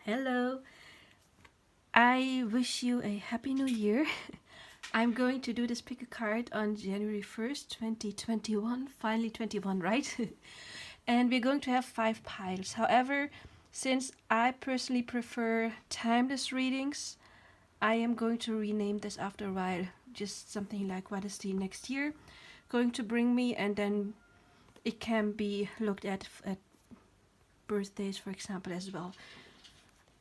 Hello. I wish you a happy new year. I'm going to do this pick a card on January 1st, 2021. Finally 21, right? And we're going to have 5 piles. However, since I personally prefer timeless readings, I am going to rename this after a while. Just something like what is the next year going to bring me, and then it can be looked at birthdays, for example, as well.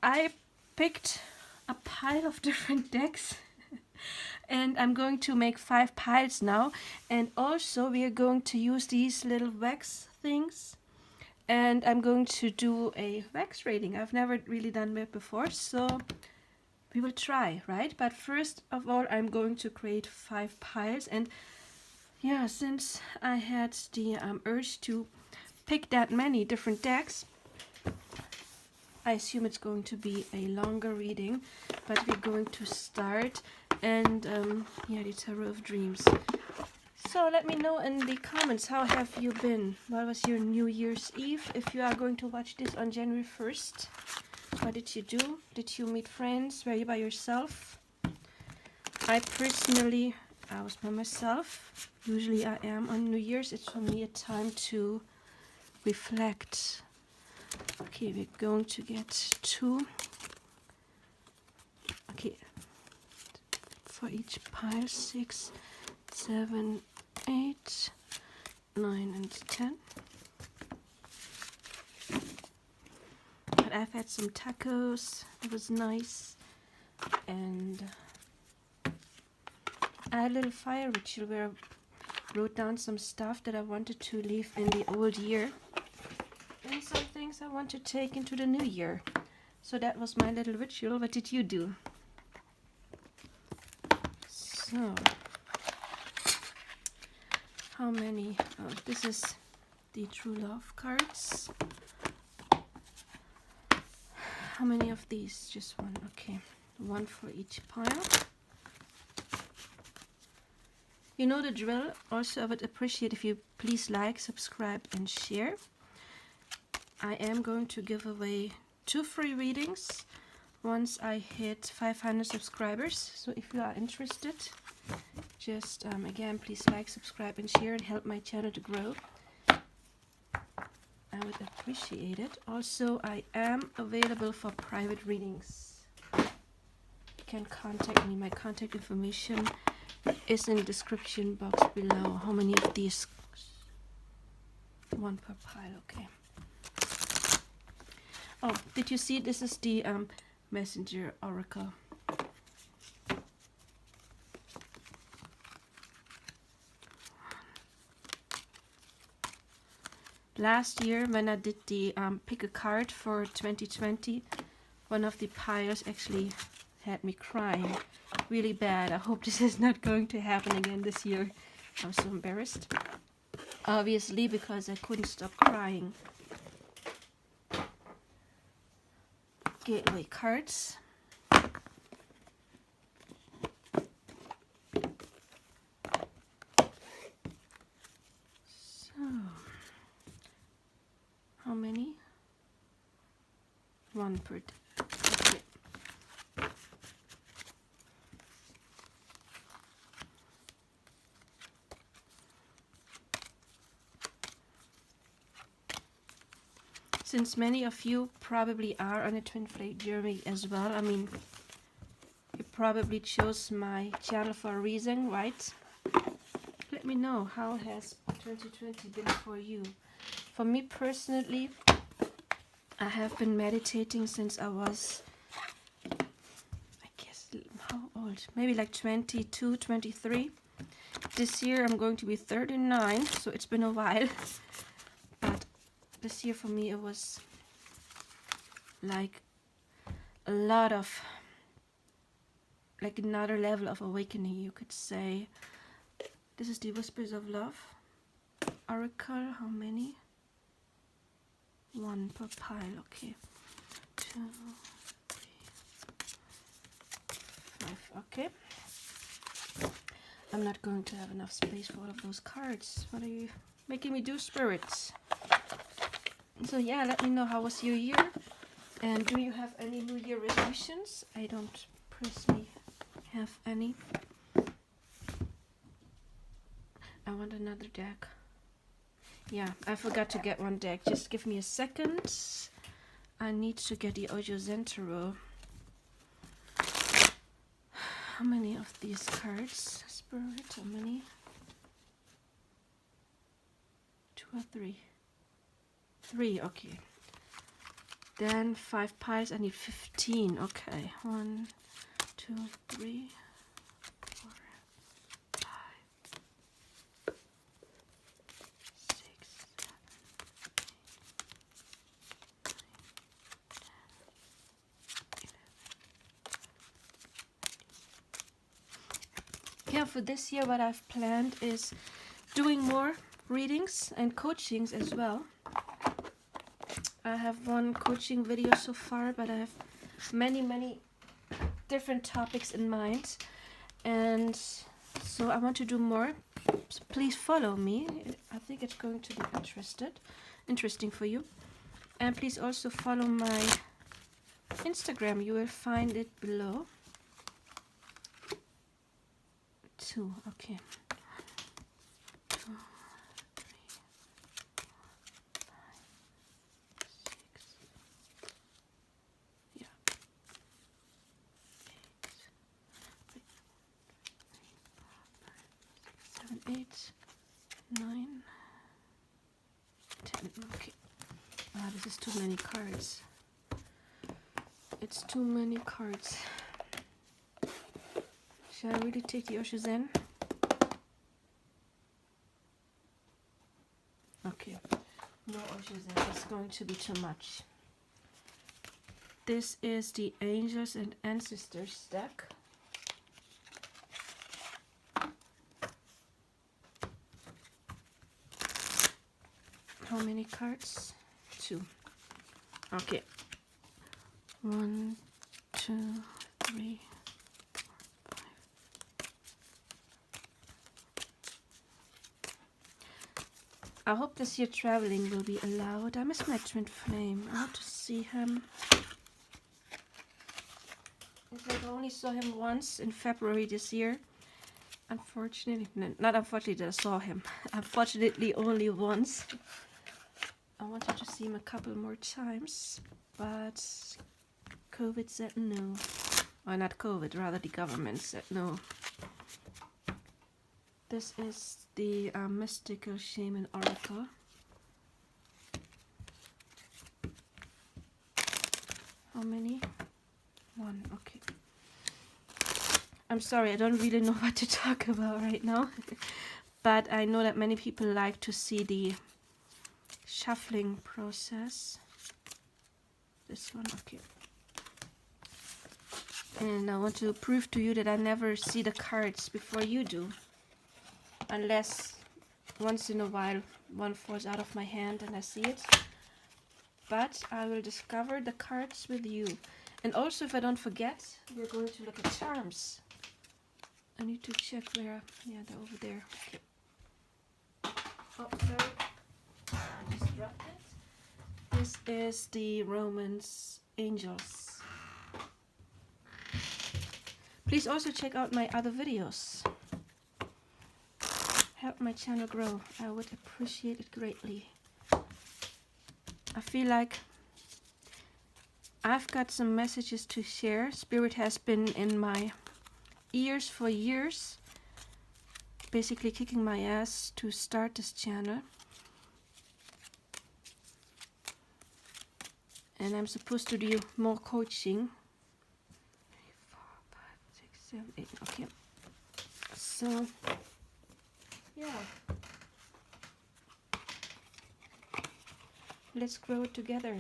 I picked a pile of different decks and I'm going to make 5 piles now, and also we are going to use these little wax things, and I'm going to do a wax rating. I've never really done that before, so we will try, right? But first of all, I'm going to create 5 piles. And yeah, since I had the urge to pick that many different decks, I assume it's going to be a longer reading, but we're going to start. And yeah, the Tarot of Dreams. So let me know in the comments, how have you been? What was your New Year's Eve? If you are going to watch this on January 1st, what did you do? Did you meet friends? Were you by yourself? I was by myself. Usually I am on New Year's. It's for me a time to reflect. Okay, we're going to get 2. Okay, for each pile, 6, 7, 8, 9, and 10. But I've had some tacos. It was nice. And I had a little fire ritual where I wrote down some stuff that I wanted to leave in the old year, and some things I want to take into the new year. So that was my little ritual. What did you do? So, how many? Oh, this is the True Love cards. How many of these? Just one. Okay, 1 for each pile. You know the drill. Also, I would appreciate if you please like, subscribe, and share. I am going to give away 2 free readings once I hit 500 subscribers. So if you are interested, just again, please like, subscribe, and share, and help my channel to grow. I would appreciate it. Also, I am available for private readings. You can contact me. My contact information is in the description box below. How many of these? 1 per pile. Okay. Oh, did you see? This is the Messenger Oracle. Last year, when I did the pick a card for 2020, one of the piles actually had me crying really bad. I hope this is not going to happen again this year. I was so embarrassed. Obviously, because I couldn't stop crying. Gateway cards. So, how many? 1 per. Okay. Since many of you probably are on a twin flame journey as well, I mean, you probably chose my channel for a reason, right? Let me know, how has 2020 been for you? For me personally, I have been meditating since I was, I guess, how old? Maybe like 22, 23. This year I'm going to be 39, so it's been a while. But this year for me it was like a lot of, like another level of awakening, you could say. This is the Whispers of Love Oracle. How many? 1 per pile. Okay, 2, 3, 5. Okay, I'm not going to have enough space for all of those cards. What are you making me do, spirits? So yeah, let me know, how was your year, And do you have any New Year resolutions? I don't personally have any. I want another deck. Yeah, I forgot to get one deck. Just give me a second. I need to get the Ojo Zentaro. How many of these cards? Spirit, how many? 2 or 3? 3, okay. Then 5 piles, I need 15. Okay, 1, 2, 3, 4, 5, 6, 7, 8, 9, 10, 11. Yeah, for this year what I've planned is doing more readings and coachings as well. I have one coaching video so far, but I have many different topics in mind, and so I want to do more. So please follow me. I think it's going to be interesting for you. And please also follow my Instagram. You will find it below. 2, okay. 2, 3, 8, 9, 10. Okay. Ah, this is too many cards. It's too many cards. Shall I really take the Osho Zen? Okay. No Osho Zen. It's going to be too much. This is the Angels and Ancestors deck. How many cards? 2. Okay. 1, 2, 3, 4, 5. I hope this year traveling will be allowed. I miss my twin flame. I want to see him. I only saw him once in February this year. Unfortunately, not unfortunately that I saw him. Unfortunately, only once. I wanted to see him a couple more times, but COVID said no. Or not COVID, rather the government said no. This is the Mystical Shaman Oracle. How many? 1, okay. I'm sorry, I don't really know what to talk about right now. But I know that many people like to see the shuffling process. This one, okay. And I want to prove to you that I never see the cards before you do. Unless once in a while one falls out of my hand and I see it. But I will discover the cards with you. And also, if I don't forget, we're going to look at charms. I need to check where. Yeah, they're over there. Okay. Oh, sorry. I just dropped it. This is the Romance Angels. Please also check out my other videos. Help my channel grow. I would appreciate it greatly. I feel like I've got some messages to share. Spirit has been in my ears for years, basically kicking my ass to start this channel. And I'm supposed to do more coaching. 3, 4, 5, 6, 7, 8. Okay. So, yeah. Let's grow it together.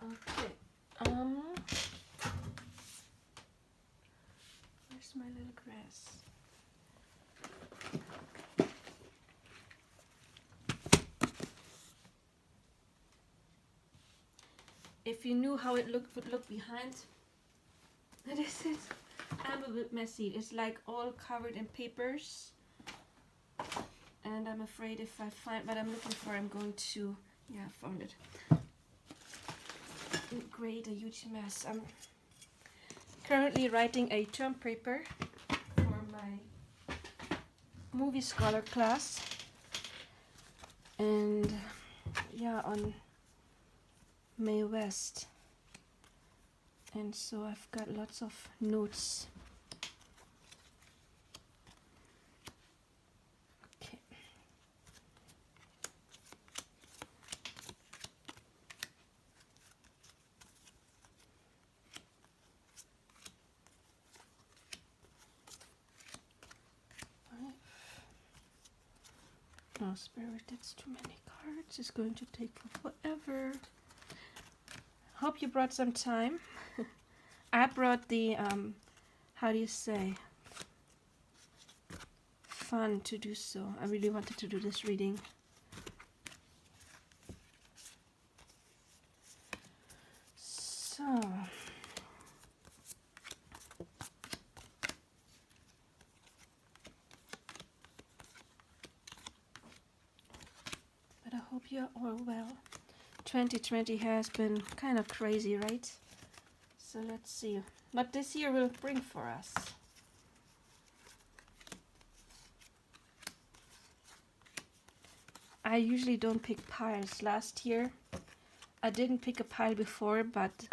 Okay. Where's my little grass? If you knew how it would look behind, this is, I'm a bit messy. It's like all covered in papers, and I'm afraid if I find what I'm looking for, I'm going to Yeah, I found it. Great, a huge mess. I'm currently writing a term paper for my movie scholar class, and yeah, on Mae West, and so I've got lots of notes. Okay. No, Spirit, that's too many cards. It's going to take forever. Hope you brought some time. I brought the, how do you say, fun to do so. I really wanted to do this reading. So, but I hope you're all well. 2020 has been kind of crazy, right? So let's see what this year will bring for us. I usually don't pick piles. Last year I didn't pick a pile before, but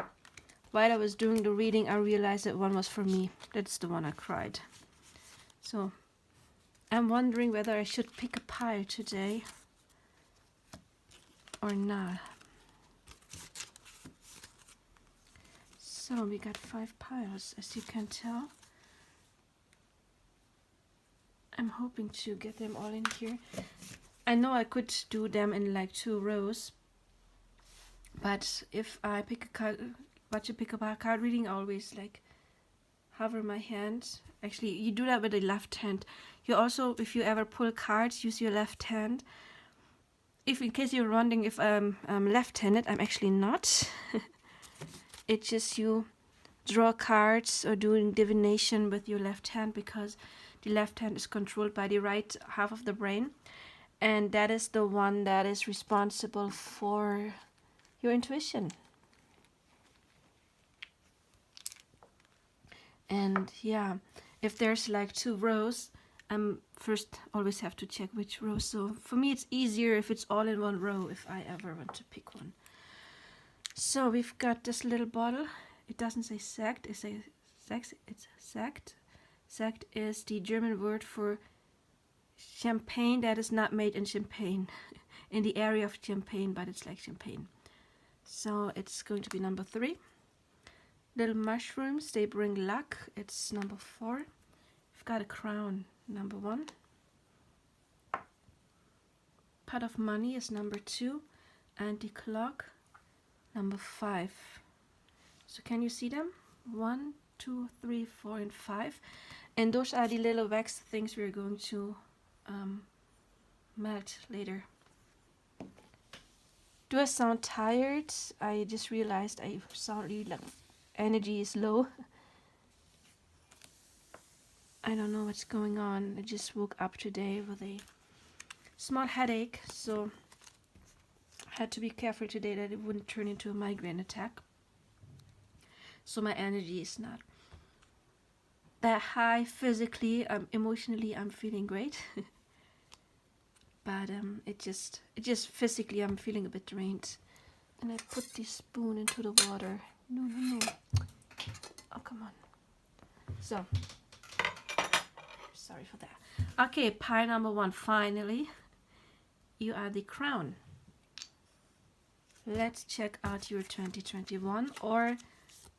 while I was doing the reading I realized that one was for me. That's the one I cried. So I'm wondering whether I should pick a pile today or not. So we got 5 piles, as you can tell. I'm hoping to get them all in here. I know I could do them in like 2 rows, but if I pick a card, what you pick up a card reading, I always like hover my hand. Actually, you do that with the left hand. You also, if you ever pull cards, use your left hand. If in case you're wondering if I'm left-handed, I'm actually not. It's just you draw cards or doing divination with your left hand, because the left hand is controlled by the right half of the brain, and that is the one that is responsible for your intuition. And yeah, if there's like 2 rows, first always have to check which row. So for me it's easier if it's all in one row, if I ever want to pick one. So we've got this little bottle. It doesn't say Sekt, it says Sekt, it's Sekt. Sekt is the German word for champagne that is not made in Champagne, in the area of Champagne, but it's like champagne. So it's going to be number 3. Little mushrooms, they bring luck. It's number 4. We've got a crown, number 1. Pot of money is number 2. And the clock, number 5. So can you see them? 1, 2, 3, 4, and 5. And those are the little wax things we're going to melt later. Do I sound tired? I just realized I sound really like energy is low. I don't know what's going on. I just woke up today with a small headache, so I had to be careful today that it wouldn't turn into a migraine attack. So my energy is not that high physically. Emotionally I'm feeling great. But it just physically I'm feeling a bit drained. And I put the spoon into the water. No. Oh, come on. So, sorry for that. Okay, pile number 1, finally. You are the crown. Let's check out your 2021, or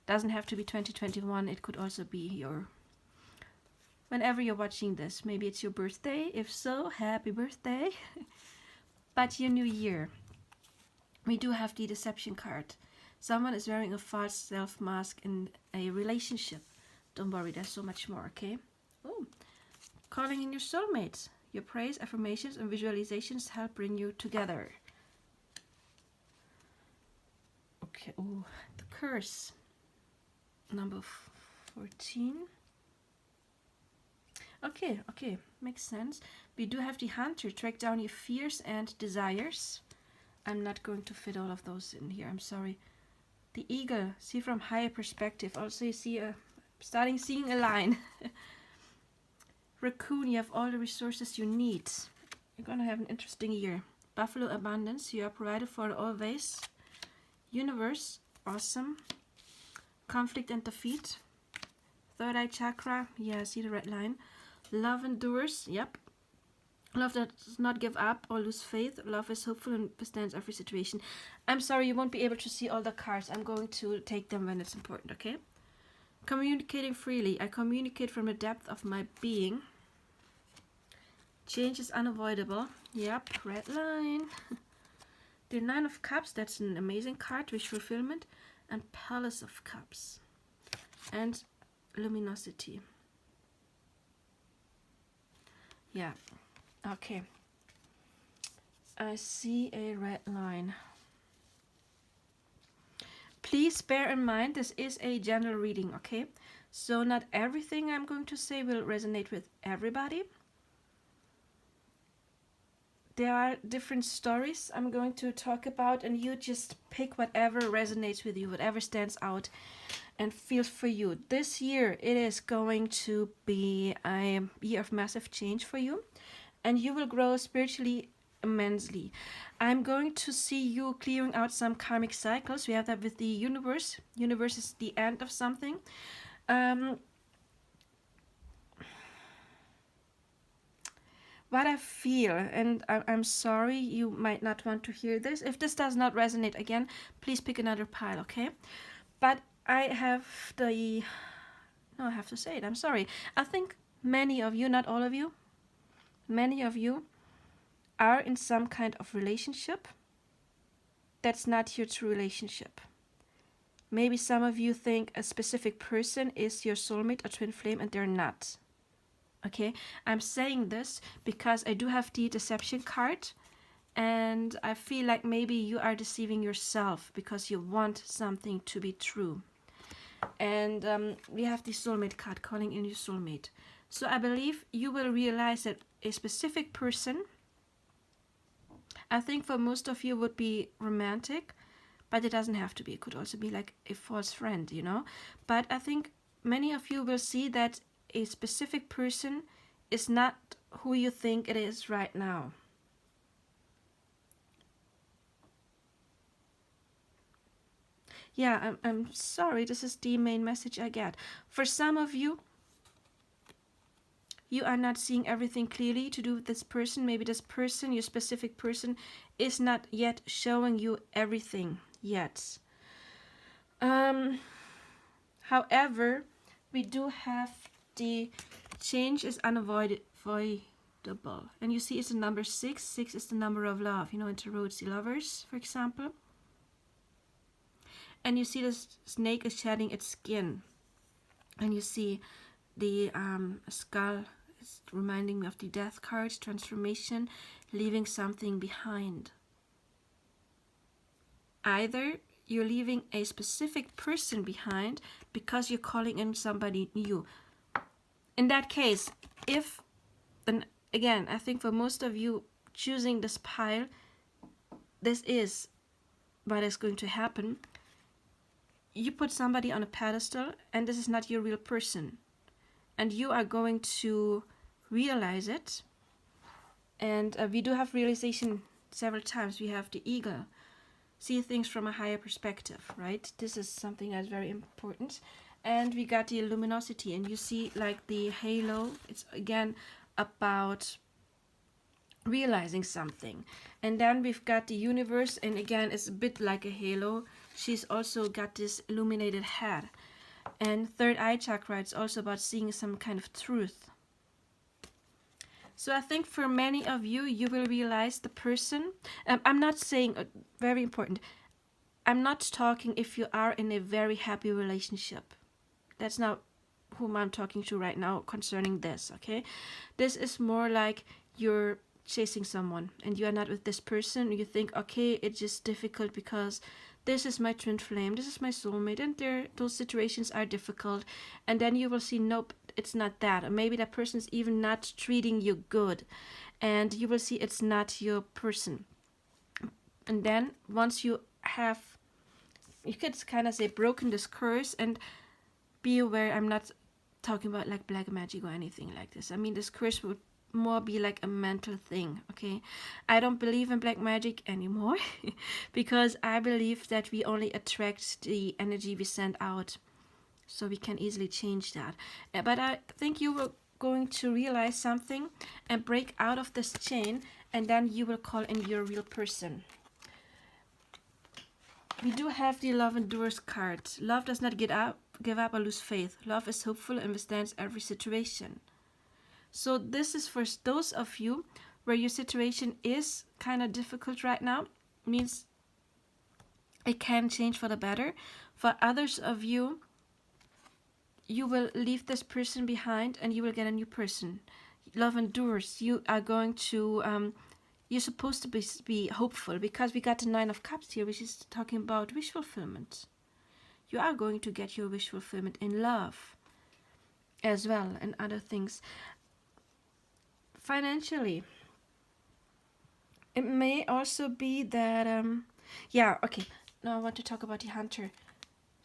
doesn't have to be 2021, it could also be your, whenever you're watching this. Maybe it's your birthday. If so, happy birthday. But your new year. We do have the deception card. Someone is wearing a false self mask in a relationship. Don't worry, there's so much more, okay? Oh, calling in your soulmates. Your praise, affirmations, and visualizations help bring you together. Okay, oh, the curse. Number 14. Okay, makes sense. We do have the hunter. Track down your fears and desires. I'm not going to fit all of those in here. I'm sorry. The eagle, see from higher perspective. Also, you see starting seeing a line. Raccoon, you have all the resources you need. You're gonna have an interesting year. Buffalo, abundance, you are provided for always. Universe, awesome. Conflict and defeat. Third eye chakra, yeah, I see the red line. Love endures, yep. Love does not give up or lose faith. Love is hopeful and withstands every situation. I'm sorry, you won't be able to see all the cards. I'm going to take them when it's important, okay? Communicating freely. I communicate from the depth of my being. Change is unavoidable. Yep, red line. The Nine of Cups, that's an amazing card. Wish fulfillment. And Palace of Cups. And luminosity. Yeah. Okay. I see a red line. Please bear in mind this is a general reading, okay? So not everything I'm going to say will resonate with everybody. There are different stories I'm going to talk about, and you just pick whatever resonates with you, whatever stands out and feels for you. This year it is going to be a year of massive change for you, and you will grow spiritually immensely. I'm going to see you clearing out some karmic cycles. We have that with the universe. Universe is the end of something. What I feel, and I'm sorry you might not want to hear this. If this does not resonate again, please pick another pile, okay? But I have the... No, I have to say it. I'm sorry. I think many of you, not all of you, many of you are in some kind of relationship that's not your true relationship. Maybe some of you think a specific person is your soulmate or twin flame, and they're not. Okay, I'm saying this because I do have the deception card, and I feel like maybe you are deceiving yourself because you want something to be true. And we have the soulmate card, calling in your soulmate. So I believe you will realize that a specific person, I think for most of you, would be romantic, but it doesn't have to be. It could also be like a false friend, you know. But I think many of you will see that a specific person is not who you think it is right now. Yeah, I'm sorry, this is the main message I get. For some of you, you are not seeing everything clearly to do with this person. Maybe this person, your specific person, is not yet showing you everything yet. However, we do have the change is unavoidable. And you see it's the number 6. 6 is the number of love. You know, in tarot it's the Lovers, for example. And you see the snake is shedding its skin. And you see the skull is reminding me of the Death card, transformation, leaving something behind. Either you're leaving a specific person behind because you're calling in somebody new. In that case, if, and again, I think for most of you choosing this pile, this is what is going to happen. You put somebody on a pedestal, and this is not your real person. And you are going to realize it. And we do have realization several times. We have the eagle. See things from a higher perspective, right? This is something that's very important. And we got the luminosity, and you see like the halo. It's again about realizing something. And then we've got the universe, and again it's a bit like a halo. She's also got this illuminated head. And third eye chakra, it's also about seeing some kind of truth. So I think for many of you, you will realize the person. I'm not saying, very important, I'm not talking if you are in a very happy relationship. That's not whom I'm talking to right now concerning this, okay? This is more like you're chasing someone and you are not with this person. You think, okay, it's just difficult because this is my twin flame, this is my soulmate, and those situations are difficult. And then you will see, nope, it's not that. Or maybe that person's even not treating you good. And you will see it's not your person. And then once you have, you could kind of say, broken this curse, and be aware, I'm not talking about like black magic or anything like this. I mean, this curse would more be like a mental thing, okay? I don't believe in black magic anymore because I believe that we only attract the energy we send out, so we can easily change that. But I think you will going to realize something and break out of this chain, and then you will call in your real person. We do have the Love Endures card. Love does not give up or lose faith. Love is hopeful and withstands every situation. So this is for those of you where your situation is kind of difficult right now. Means it can change for the better. For others of you, you will leave this person behind and you will get a new person. Love endures. You are going to you're supposed to be hopeful, because we got the Nine of Cups here, which is talking about wish fulfillment. You are going to get your wish fulfillment in love as well, and other things. Financially, it may also be that yeah, okay, now I want to talk about the Hunter.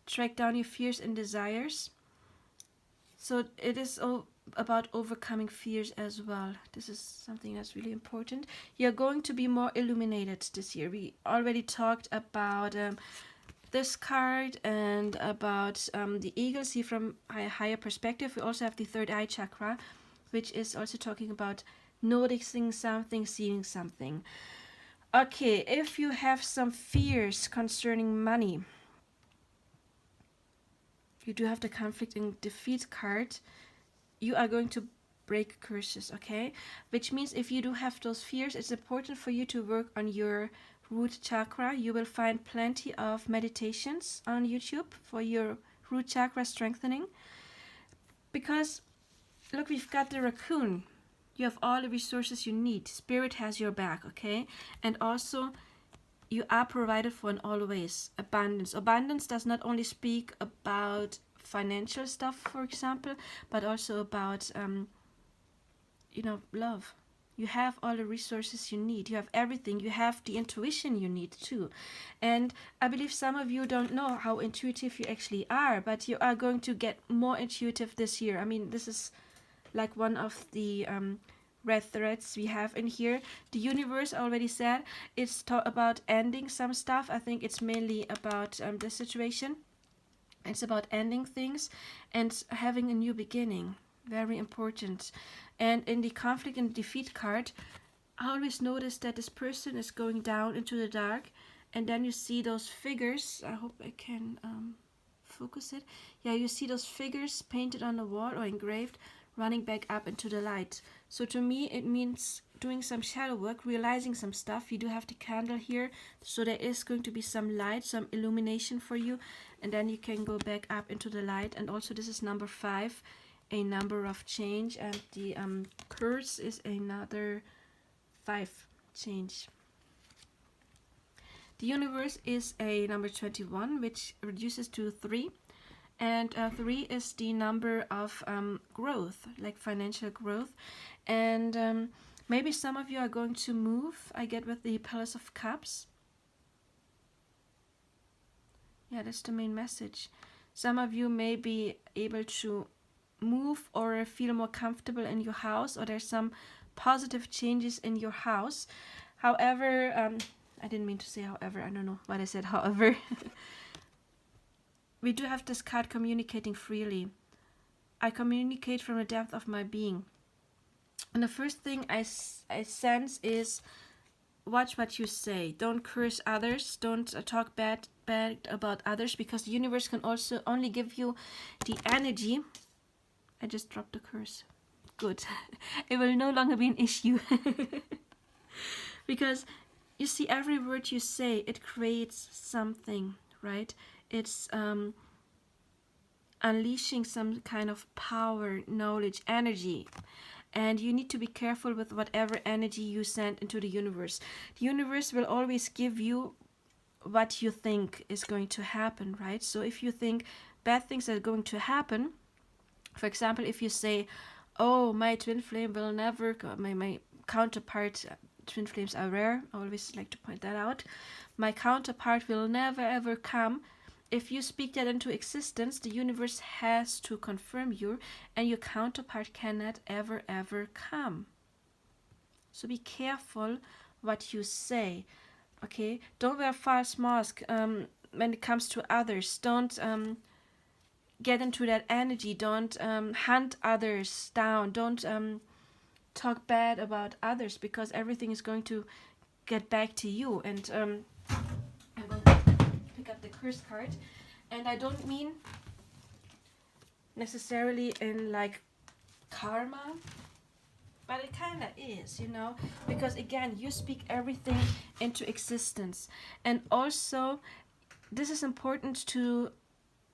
Track down your fears and desires. So it is all about overcoming fears as well. This is something that's really important. You're going to be more illuminated this year. We already talked about this card and about the eagle, see from a higher perspective. We also have the third eye chakra, which is also talking about noticing something, seeing something. Okay, if you have some fears concerning money, you do have the conflict and defeat card. You are going to break curses, okay? Which means if you do have those fears, it's important for you to work on your root chakra. You will find plenty of meditations on YouTube for your root chakra strengthening. Because, look, we've got the raccoon. You have all the resources you need. Spirit has your back, okay? And also, you are provided for in all ways. Abundance. Abundance does not only speak about financial stuff, for example, but also about, love. You have all the resources you need. You have everything. You have the intuition you need too. And I believe some of you don't know how intuitive you actually are, but you are going to get more intuitive this year. I mean, this is like one of the red threads we have in here. The universe already said it's about ending some stuff. I think it's mainly about this situation. It's about ending things and having a new beginning. Very important. And in the conflict and defeat card, I always notice that this person is going down into the dark, and then you see those figures. I hope I can focus it. Yeah, you see those figures painted on the wall or engraved, running back up into the light. So to me, it means doing some shadow work, realizing some stuff. You do have the candle here, so there is going to be some light, some illumination for you, and then you can go back up into the light. And also this is number 5, a number of change, and the curse is another 5 change. The universe is a number 21, which reduces to 3. And 3 is the number of growth, like financial growth. And maybe some of you are going to move, I get with the Palace of Cups. Yeah, that's the main message. Some of you may be able to move or feel more comfortable in your house, or there's some positive changes in your house. However, I didn't mean to say however, I don't know what I said, however. We do have this card, communicating freely. I communicate from the depth of my being. And the first thing I sense is, watch what you say. Don't curse others. Don't talk bad about others, because the universe can also only give you the energy. I just dropped the curse. Good. It will no longer be an issue. Because you see, every word you say, it creates something, right? It's unleashing some kind of power, knowledge, energy. And you need to be careful with whatever energy you send into the universe. The universe will always give you what you think is going to happen, right? So if you think bad things are going to happen, for example, if you say, oh, my twin flame will never, my counterpart twin flames are rare. I always like to point that out. My counterpart will never ever come. If you speak that into existence, the universe has to confirm you, and your counterpart cannot ever ever come. So be careful what you say. Okay, don't wear a false mask when it comes to others. Don't get into that energy. Don't hunt others down. Don't talk bad about others, because everything is going to get back to you. And I'm going to pick up the curse card, and I don't mean necessarily in like karma, but it kind of is, you know, because again, you speak everything into existence. And also, this is important to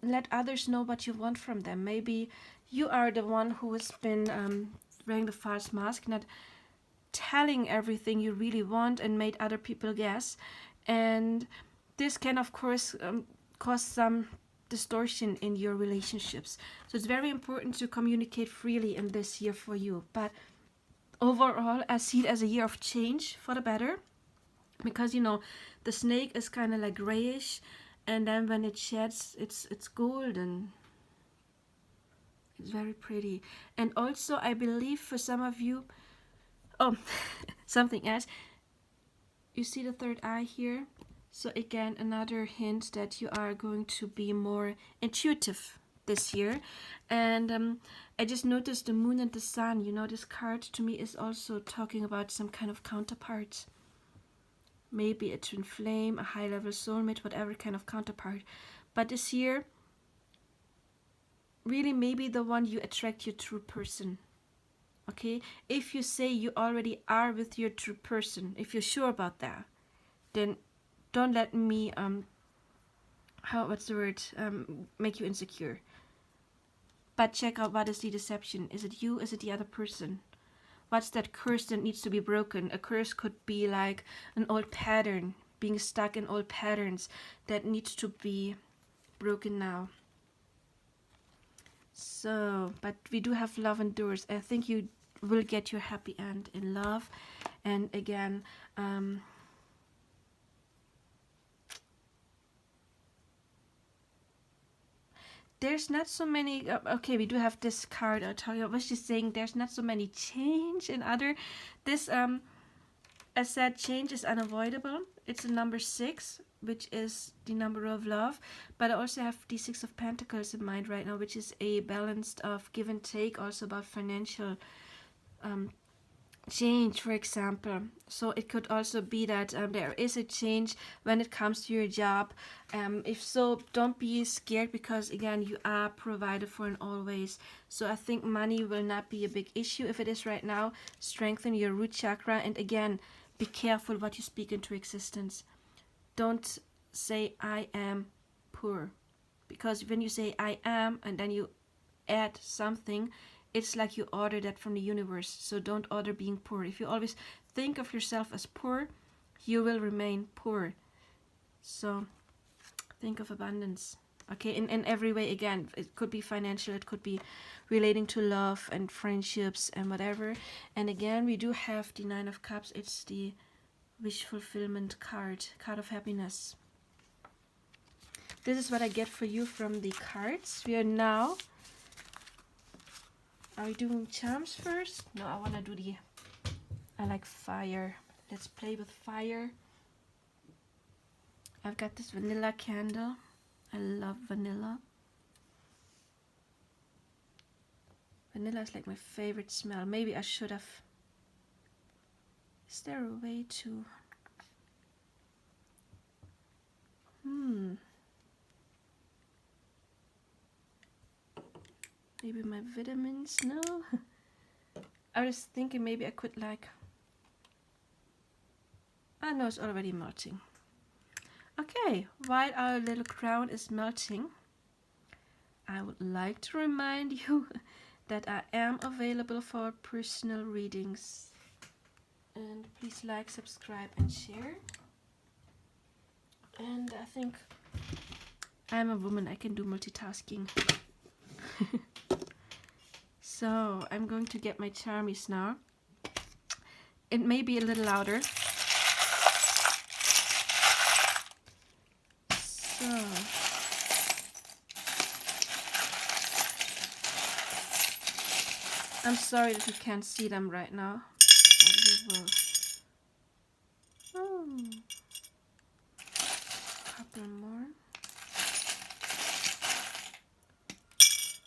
let others know what you want from them. Maybe you are the one who has been wearing the false mask, not telling everything you really want, and made other people guess. And this can, of course, cause some distortion in your relationships. So it's very important to communicate freely in this year for you. But overall, I see it as a year of change for the better, because, you know, the snake is kind of like grayish, and then when it sheds, it's golden. It's very pretty. And also, I believe for some of you, oh, something else. You see the third eye here? So again, another hint that you are going to be more intuitive this year. And I just noticed the moon and the sun. You know, this card to me is also talking about some kind of counterpart. Maybe a twin flame, a high-level soulmate, whatever kind of counterpart. But this year, really maybe the one you attract your true person. Okay, if you say you already are with your true person, if you're sure about that, then don't let me make you insecure. But check out, what is the deception? Is it you? Is it the other person? What's that curse that needs to be broken? A curse could be like an old pattern, being stuck in old patterns that needs to be broken now. So, but we do have love endures. I think you will get your happy end in love. And again, there's not so many, okay, we do have this card. I'll tell you, I was just saying there's not so many change in other. This, I said, change is unavoidable. It's a number 6, which is the number of love. But I also have the 6 of Pentacles in mind right now, which is a balance of give and take, also about financial change, for example. So it could also be that there is a change when it comes to your job. If so, don't be scared, because again, you are provided for in all ways. So I think money will not be a big issue. If it is right now, strengthen your root chakra. And again, be careful what you speak into existence. Don't say I am poor, because when you say I am and then you add something, it's like you order that from the universe. So don't order being poor. If you always think of yourself as poor, you will remain poor. So think of abundance. Okay, in every way. Again, it could be financial, it could be relating to love and friendships and whatever. And again, we do have the 9 of Cups. It's the wish fulfillment card of happiness. This is what I get for you from the cards. We are now... Are we doing charms first? No, I want to do the... I like fire. Let's play with fire. I've got this vanilla candle. I love vanilla. Vanilla is like my favorite smell. Maybe I should have... Is there a way to... Maybe my vitamins? No. I was thinking maybe I could like... I know it's already melting. Okay, while our little crown is melting, I would like to remind you that I am available for personal readings. And please like, subscribe and share. And I think I'm a woman, I can do multitasking. So I'm going to get my charmies now. It may be a little louder. So, I'm sorry that you can't see them right now. But you will. Oh, couple more.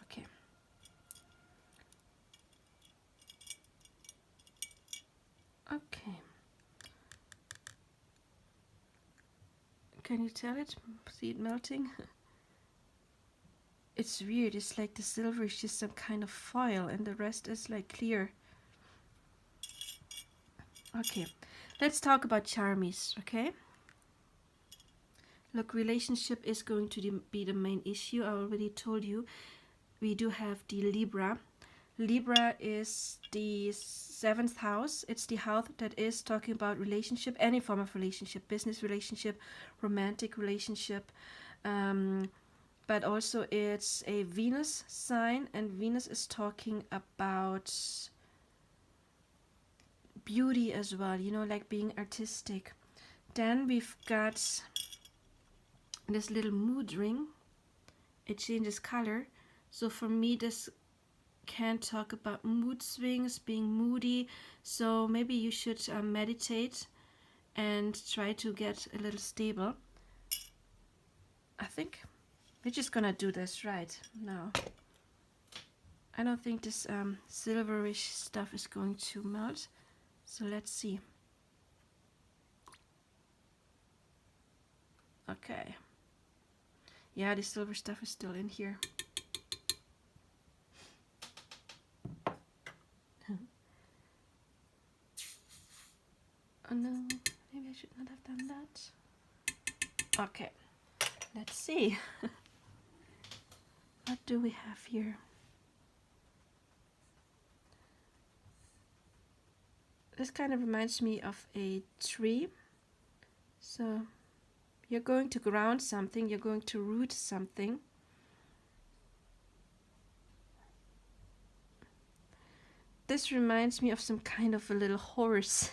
Okay. Okay. Can you tell it? See it melting? It's weird. It's like the silver is just some kind of foil and the rest is like clear. Okay. Let's talk about Charmies, okay? Look, relationship is going to be the main issue. I already told you. We do have the Libra. Libra is the 7th house. It's the house that is talking about relationship, any form of relationship, business relationship, romantic relationship. But also it's a Venus sign, and Venus is talking about beauty as well, you know, like being artistic. Then we've got this little mood ring. It changes color. So for me, this can talk about mood swings, being moody. So maybe you should meditate and try to get a little stable. I think we're just gonna do this right now. I don't think this silverish stuff is going to melt. So let's see. Okay. Yeah, the silver stuff is still in here. Oh no, maybe I should not have done that. Okay, let's see. What do we have here? This kind of reminds me of a tree. So you're going to ground something, you're going to root something. This reminds me of some kind of a little horse.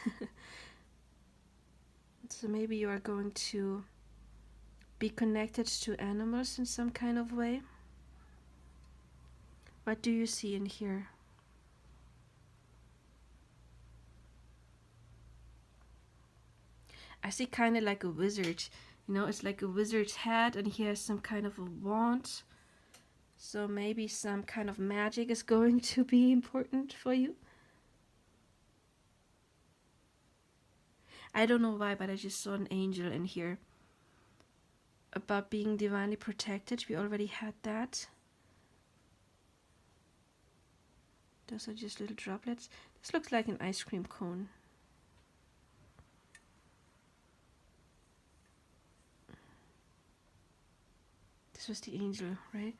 So maybe you are going to be connected to animals in some kind of way. What do you see in here? I see kind of like a wizard. You know, it's like a wizard's hat and he has some kind of a wand. So maybe some kind of magic is going to be important for you. I don't know why, but I just saw an angel in here. About being divinely protected, we already had that. Those are just little droplets. This looks like an ice cream cone. This was the angel, right?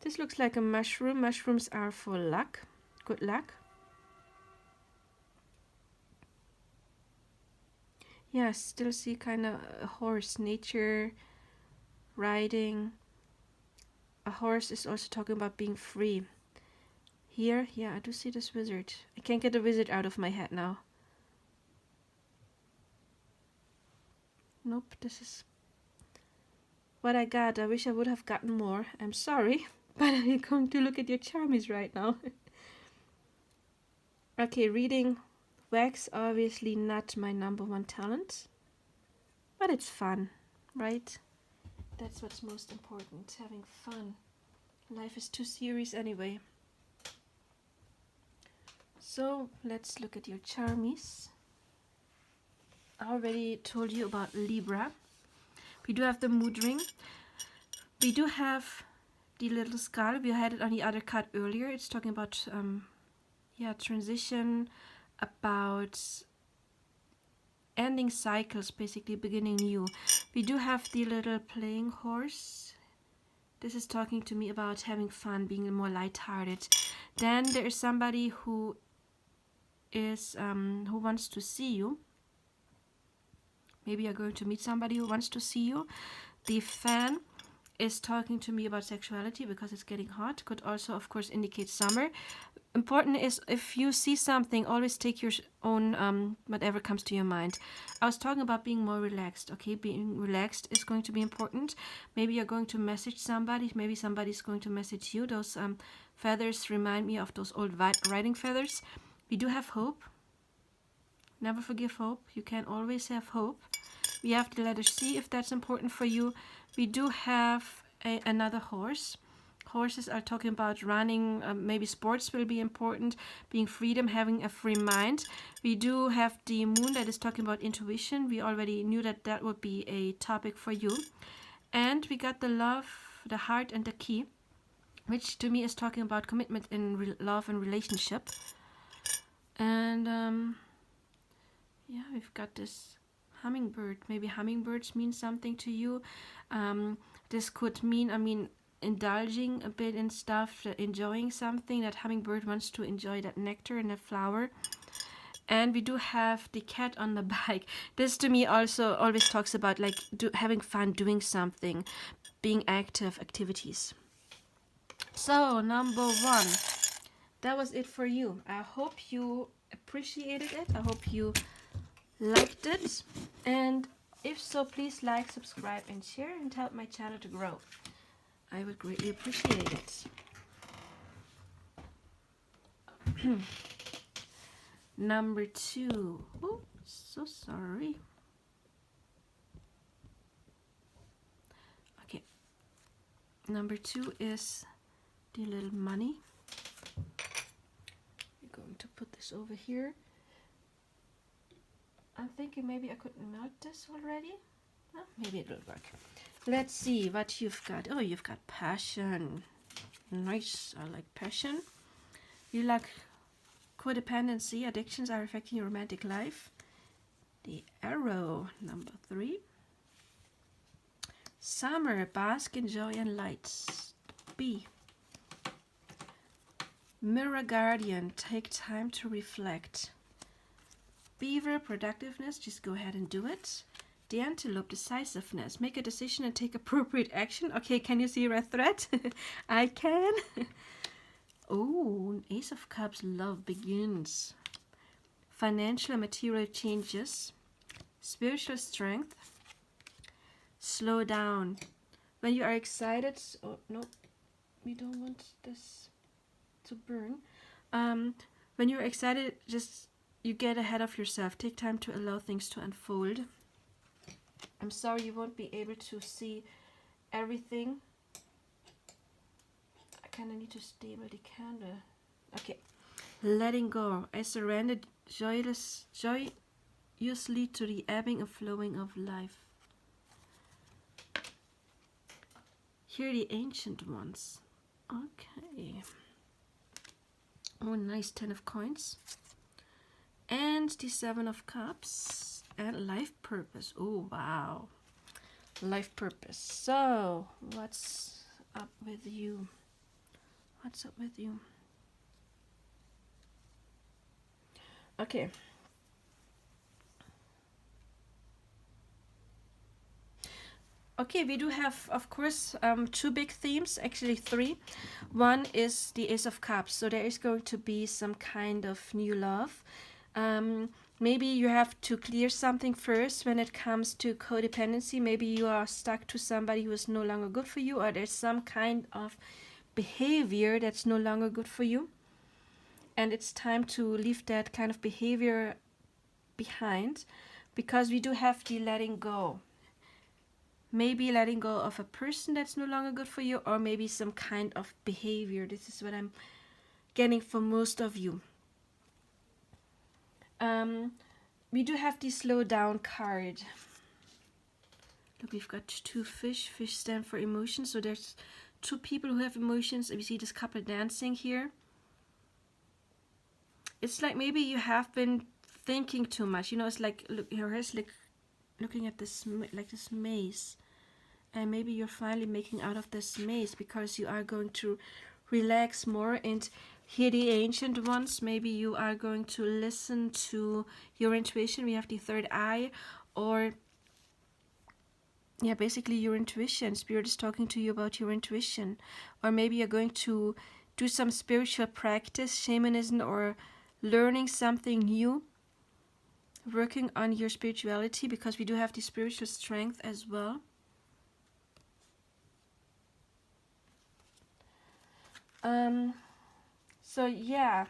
This looks like a mushroom. Mushrooms are for luck. Good luck. Yeah, still see kind of a horse, nature, riding. A horse is also talking about being free. Here, yeah, I do see this wizard. I can't get the wizard out of my head now. Nope, this is what I got. I wish I would have gotten more. I'm sorry, but I'm going to look at your Charmies right now. Okay, reading wax, obviously not my #1 talent, but it's fun, right? That's what's most important, having fun. Life is too serious anyway. So let's look at your Charmies. I already told you about Libra. We do have the mood ring. We do have the little skull. We had it on the other card earlier. It's talking about transition, about ending cycles, basically beginning new. We do have the little playing horse. This is talking to me about having fun, being more lighthearted. Then there is somebody who is who wants to see you. Maybe you're going to meet somebody who wants to see you. The fan is talking to me about sexuality because it's getting hot. Could also, of course, indicate summer. important is if you see something, always take your own whatever comes to your mind. I was talking about being more relaxed. Okay, being relaxed is going to be important. Maybe you're going to message somebody. Maybe somebody's going to message you. Those feathers remind me of those old riding feathers. We do have hope. Never forgive hope. You can always have hope. We have the letter C if that's important for you. We do have another horse. Horses are talking about running, maybe sports will be important, being freedom, having a free mind. We do have the moon that is talking about intuition. We already knew that that would be a topic for you. And we got the love, the heart, and the key, which to me is talking about commitment in love and relationship. And yeah, we've got this hummingbird. Maybe hummingbirds mean something to you. This could mean, indulging a bit in stuff, enjoying something. That hummingbird wants to enjoy that nectar and that flower. And we do have the cat on the bike. This to me also always talks about like having fun, doing something, being active, activities. So number 1, that was it for you. I hope you appreciated it. I hope you liked it. And if so, please like, subscribe, and share, and help my channel to grow. I would greatly appreciate it. Number 2. Oh, so sorry. Okay. Number 2 is the little money. We're going to put this over here. I'm thinking maybe I could melt this already. Well, maybe it will work. Let's see what you've got. Oh, you've got passion. Nice. I like passion. You like codependency. Addictions are affecting your romantic life. The arrow, number 3. Summer. Bask in joy and lights. B. Mirror guardian. Take time to reflect. Beaver. Productiveness. Just go ahead and do it. The antelope, decisiveness. Make a decision and take appropriate action. Okay, can you see a red thread? I can. Oh, Ace of Cups, love begins. Financial and material changes. Spiritual strength. Slow down. When you are excited, oh no, we don't want this to burn. When you're excited, just you get ahead of yourself. Take time to allow things to unfold. I'm sorry you won't be able to see everything. I kind of need to stable the candle. Okay. Letting go. I surrendered joyously to the ebbing and flowing of life. Here are the ancient ones. Okay. Oh, nice. 10 of coins. And the 7 of cups. And life purpose. Oh, wow. Life purpose. So, what's up with you? What's up with you? Okay. Okay, we do have, of course, 2 big themes, actually 3. One is the Ace of Cups. So there is going to be some kind of new love. Maybe you have to clear something first when it comes to codependency. Maybe you are stuck to somebody who is no longer good for you, or there's some kind of behavior that's no longer good for you. And it's time to leave that kind of behavior behind, because we do have the letting go. Maybe letting go of a person that's no longer good for you, or maybe some kind of behavior. This is what I'm getting for most of you. We do have the slow down card. Look, we've got 2 fish. Fish stand for emotions. So there's 2 people who have emotions. We see this couple dancing here. It's like maybe you have been thinking too much. You know, it's like, look, your hair's like looking at this like this maze. And maybe you're finally making out of this maze because you are going to relax more and hear the ancient ones. Maybe you are going to listen to your intuition. We have the 3rd eye, or yeah, basically your intuition. Spirit is talking to you about your intuition. Or maybe you're going to do some spiritual practice, shamanism, or learning something new, working on your spirituality, because we do have the spiritual strength as well. So yeah,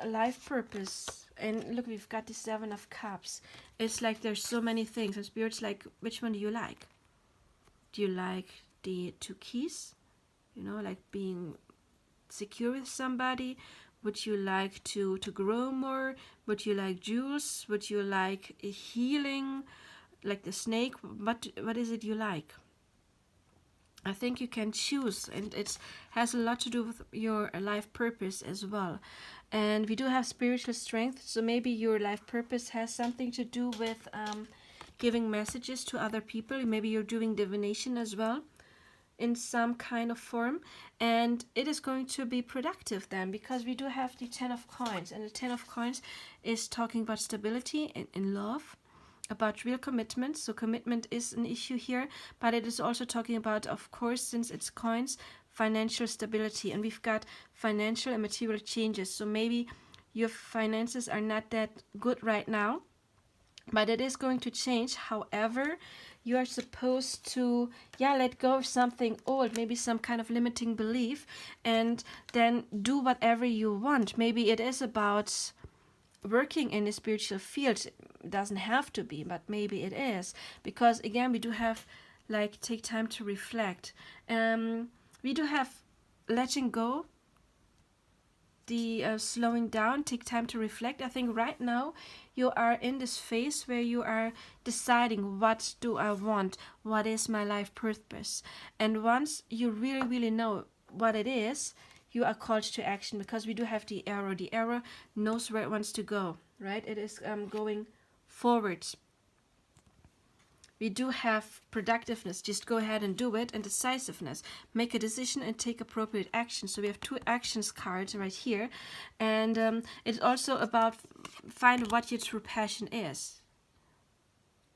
life purpose. And look, we've got the 7 of Cups. It's like there's so many things. And Spirit's like, which one do you like? Do you like the 2 keys? You know, like being secure with somebody? Would you like to grow more? Would you like jewels? Would you like a healing, like the snake? What is it you like? I think you can choose, and it has a lot to do with your life purpose as well. And we do have spiritual strength, so maybe your life purpose has something to do with giving messages to other people. Maybe you're doing divination as well in some kind of form, and it is going to be productive then, because we do have the 10 of Coins, and the 10 of Coins is talking about stability in love, about real commitment. So commitment is an issue here, but it is also talking about, of course, since it's coins, financial stability. And we've got financial and material changes. So maybe your finances are not that good right now, but it is going to change. However, you are supposed to let go of something old, maybe some kind of limiting belief, and then do whatever you want. Maybe it is about working in the spiritual field. It doesn't have to be, but maybe it is, because again, we do have like take time to reflect. We do have letting go, the slowing down, take time to reflect. I think right now you are in this phase where you are deciding, what do I want, what is my life purpose. And once you really know what it is, you are called to action, because we do have the arrow. The arrow knows where it wants to go, right? It is going forwards. We do have productiveness, just go ahead and do it, and decisiveness, make a decision and take appropriate action. So we have 2 actions cards right here, and it's also about find what your true passion is.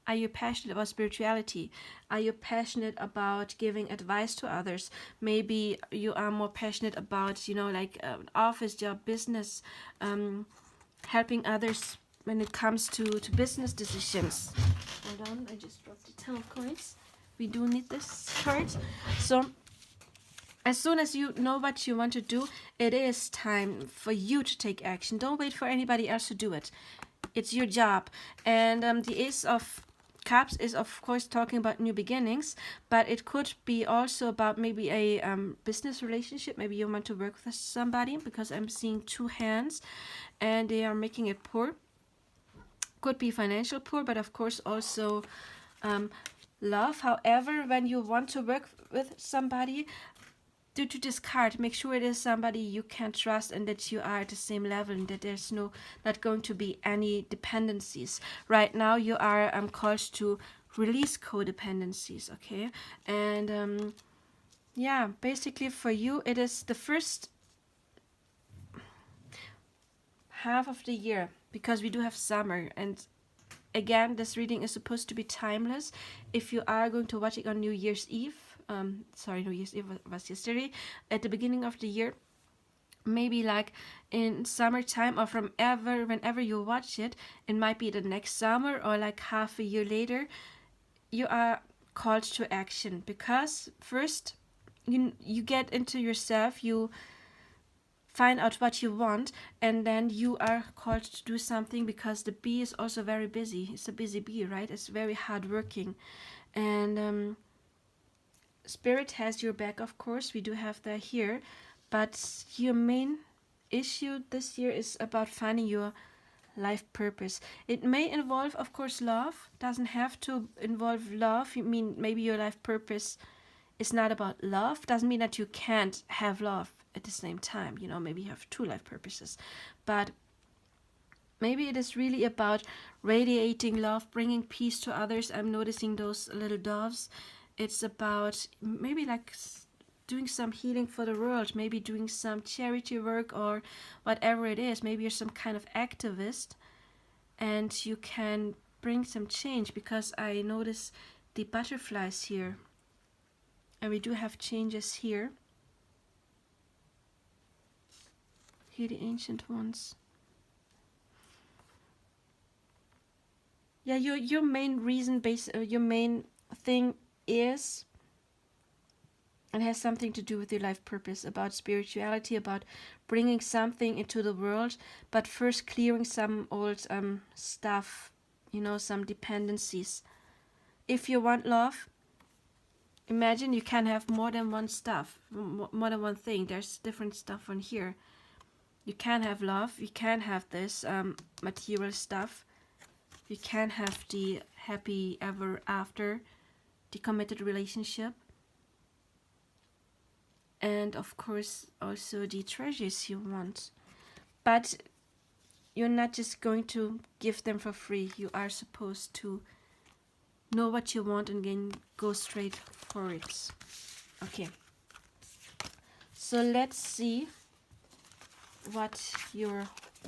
Are you passionate about spirituality? Are you passionate about giving advice to others? Maybe you are more passionate about, like office job, business, helping others when it comes to business decisions. Hold on, I just dropped the 10 of Coins. We do need this card. So as soon as you know what you want to do, it is time for you to take action. Don't wait for anybody else to do it. It's your job. And the Ace of Cups is of course talking about new beginnings, but it could be also about maybe a business relationship. Maybe you want to work with somebody, because I'm seeing 2 hands and they are making it poor. Could be financial poor, but of course also love. However, when you want to work with somebody, due to this card, make sure it is somebody you can trust and that you are at the same level, and that there's not going to be any dependencies. Right now you are called to release codependencies, okay? And basically for you it is the first half of the year, because we do have summer. And again, this reading is supposed to be timeless. If you are going to watch it on New Year's Eve, New Year's Eve was yesterday, at the beginning of the year, maybe like in summertime, or whenever you watch it, it might be the next summer or like half a year later, you are called to action. Because first you get into yourself, you find out what you want, and then you are called to do something, because the bee is also very busy. It's a busy bee, right? It's very hard working. And Spirit has your back, of course. We do have that here. But your main issue this year is about finding your life purpose. It may involve, of course, love. Doesn't have to involve love. I mean, maybe your life purpose is not about love. Doesn't mean that you can't have love at the same time. Maybe you have 2 life purposes. But maybe it is really about radiating love, bringing peace to others. I'm noticing those little doves. It's about maybe like doing some healing for the world, maybe doing some charity work or whatever it is. Maybe you're some kind of activist and you can bring some change, because I notice the butterflies here. And we do have changes here. Here the ancient ones. Yeah, your main reason, your main thing is, and has something to do with your life purpose, about spirituality, about bringing something into the world, but first clearing some old stuff, some dependencies. If you want love, imagine you can have more than one stuff, more than one thing. There's different stuff on here. You can have love, you can have this material stuff, you can have the happy ever after, the committed relationship, and of course also the treasures you want. But you're not just going to give them for free. You are supposed to know what you want and then go straight for it. Okay, so let's see what your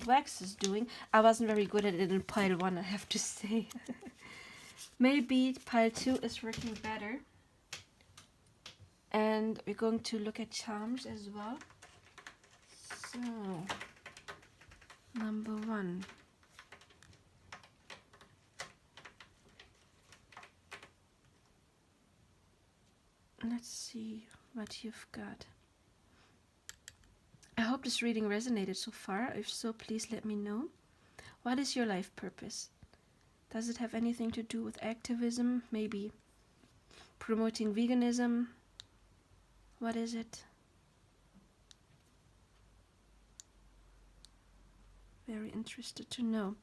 wax is doing. I wasn't very good at it in pile 1, I have to say. Maybe pile 2 is working better. And we're going to look at charms as well. So, number 1. Let's see what you've got. I hope this reading resonated so far. If so, please let me know. What is your life purpose? Does it have anything to do with activism? Maybe promoting veganism? What is it? Very interested to know.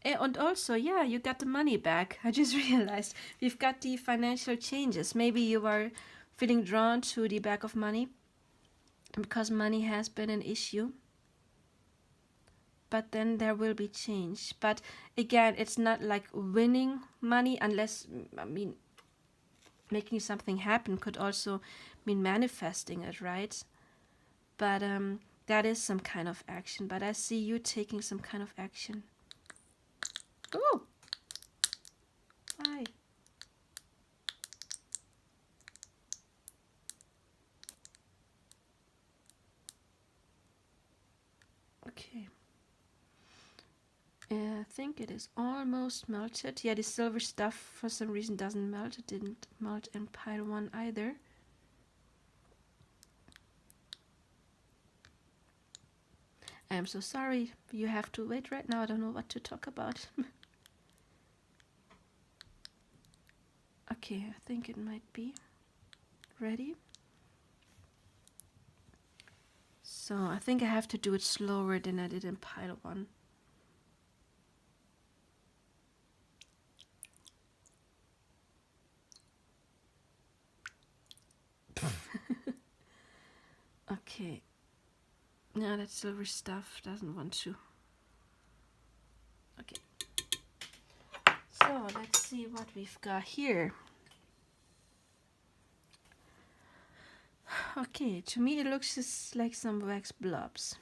And also, yeah, you got the money back. I just realized we've got the financial changes. Maybe you are feeling drawn to the bag of money because money has been an issue. But then there will be change. But again, it's not like winning money unless, making something happen could also mean manifesting it, right? But that is some kind of action. But I see you taking some kind of action. Oh! Hi. Okay. I think it is almost melted. Yeah, the silver stuff for some reason doesn't melt. It didn't melt in pile 1 either. I'm so sorry. You have to wait right now. I don't know what to talk about. Okay, I think it might be ready. So I think I have to do it slower than I did in pile 1. Okay. Yeah, that silver stuff doesn't want to. Okay. So let's see what we've got here. Okay, to me it looks just like some wax blobs.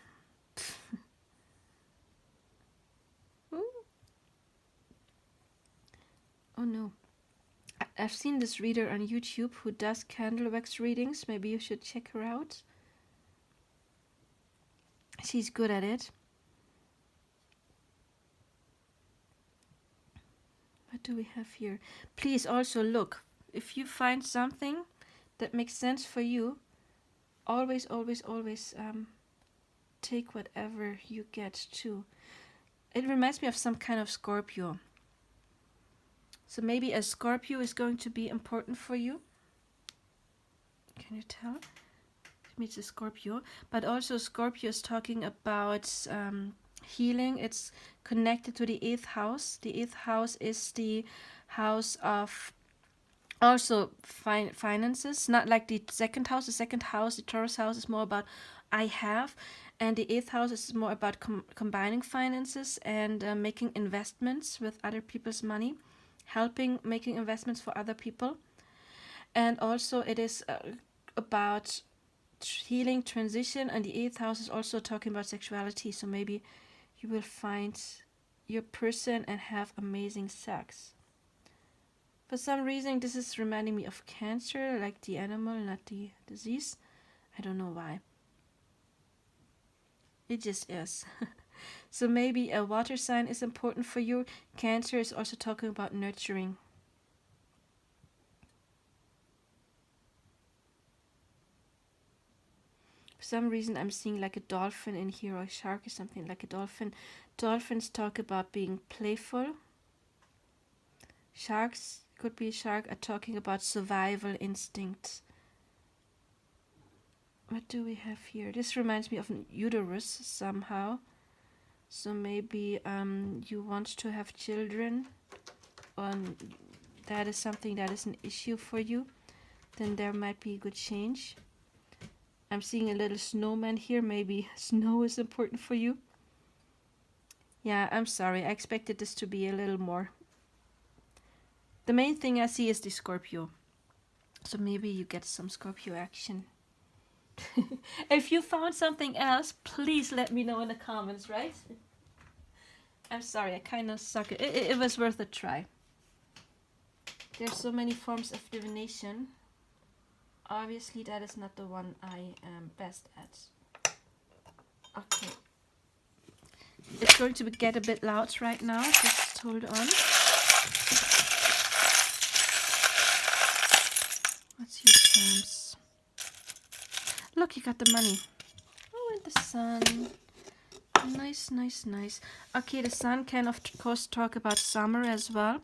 Oh no. I've seen this reader on YouTube who does candle wax readings. Maybe you should check her out. She's good at it. What do we have here? Please also look. If you find something that makes sense for you, always take whatever you get too. It reminds me of some kind of Scorpio. So maybe a Scorpio is going to be important for you. Can you tell? It's a Scorpio, but also Scorpio is talking about healing. It's connected to the 8th house. The 8th house is the house of also finances, not like the 2nd house. The 2nd house, the Taurus house, is more about I have, and the 8th house is more about combining finances and making investments with other people's money, making investments for other people. And also it is about healing, transition, and the 8th house is also talking about sexuality. So maybe you will find your person and have amazing sex. For some reason this is reminding me of Cancer, like the animal, not the disease. I don't know why. It just is. So maybe a water sign is important for you. Cancer is also talking about nurturing. For some reason I'm seeing like a dolphin in here, or a shark or something, like a dolphin. Dolphins talk about being playful. Sharks, could be a shark, are talking about survival instincts. What do we have here? This reminds me of an uterus somehow. So maybe you want to have children, or that is something that is an issue for you. Then there might be a good change. I'm seeing a little snowman here. Maybe snow is important for you. Yeah, I'm sorry. I expected this to be a little more. The main thing I see is the Scorpio. So maybe you get some Scorpio action. If you found something else, please let me know in the comments, right? I'm sorry, I kind of suck. It was worth a try. There's so many forms of divination. Obviously, that is not the one I am best at. Okay. It's going to get a bit loud right now. Just hold on. What's your terms? Look, you got the money. Oh, and the sun. Nice, nice, nice. Okay, the sun can of course talk about summer as well.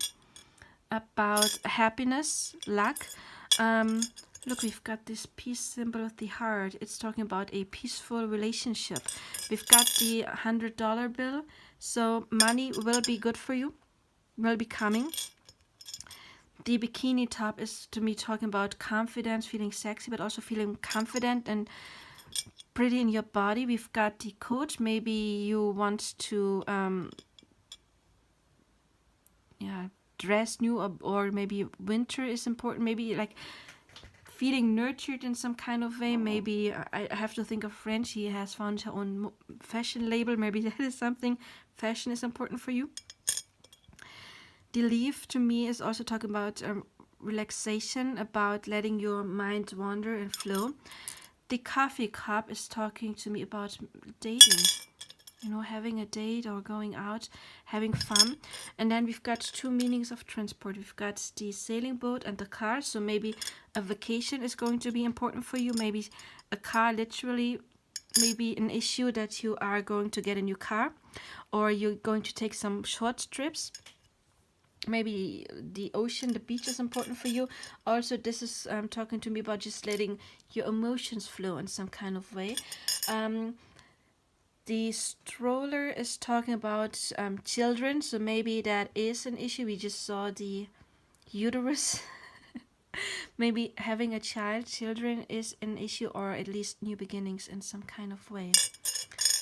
About happiness, luck. Look, we've got this peace symbol of the heart. It's talking about a peaceful relationship. We've got the $100 bill. So money will be good for you. Will be coming. The bikini top is to me talking about confidence, feeling sexy, but also feeling confident and pretty in your body. We've got the coat. Maybe you want to dress new, or maybe winter is important. Maybe like feeling nurtured in some kind of way. Maybe I have to think of French. He has found her own fashion label. Maybe that is something. Fashion is important for you. The leaf to me is also talking about relaxation, about letting your mind wander and flow. The coffee cup is talking to me about dating. You know, having a date or going out, having fun. And then we've got two meanings of transport. We've got the sailing boat and the car. So maybe a vacation is going to be important for you. Maybe a car, literally, maybe an issue that you are going to get a new car, or you're going to take some short trips. Maybe the ocean, the beach is important for you. Also, this is talking to me about just letting your emotions flow in some kind of way. The stroller is talking about children, so maybe that is an issue. We just saw the uterus. Maybe having a child, children is an issue, or at least new beginnings in some kind of way.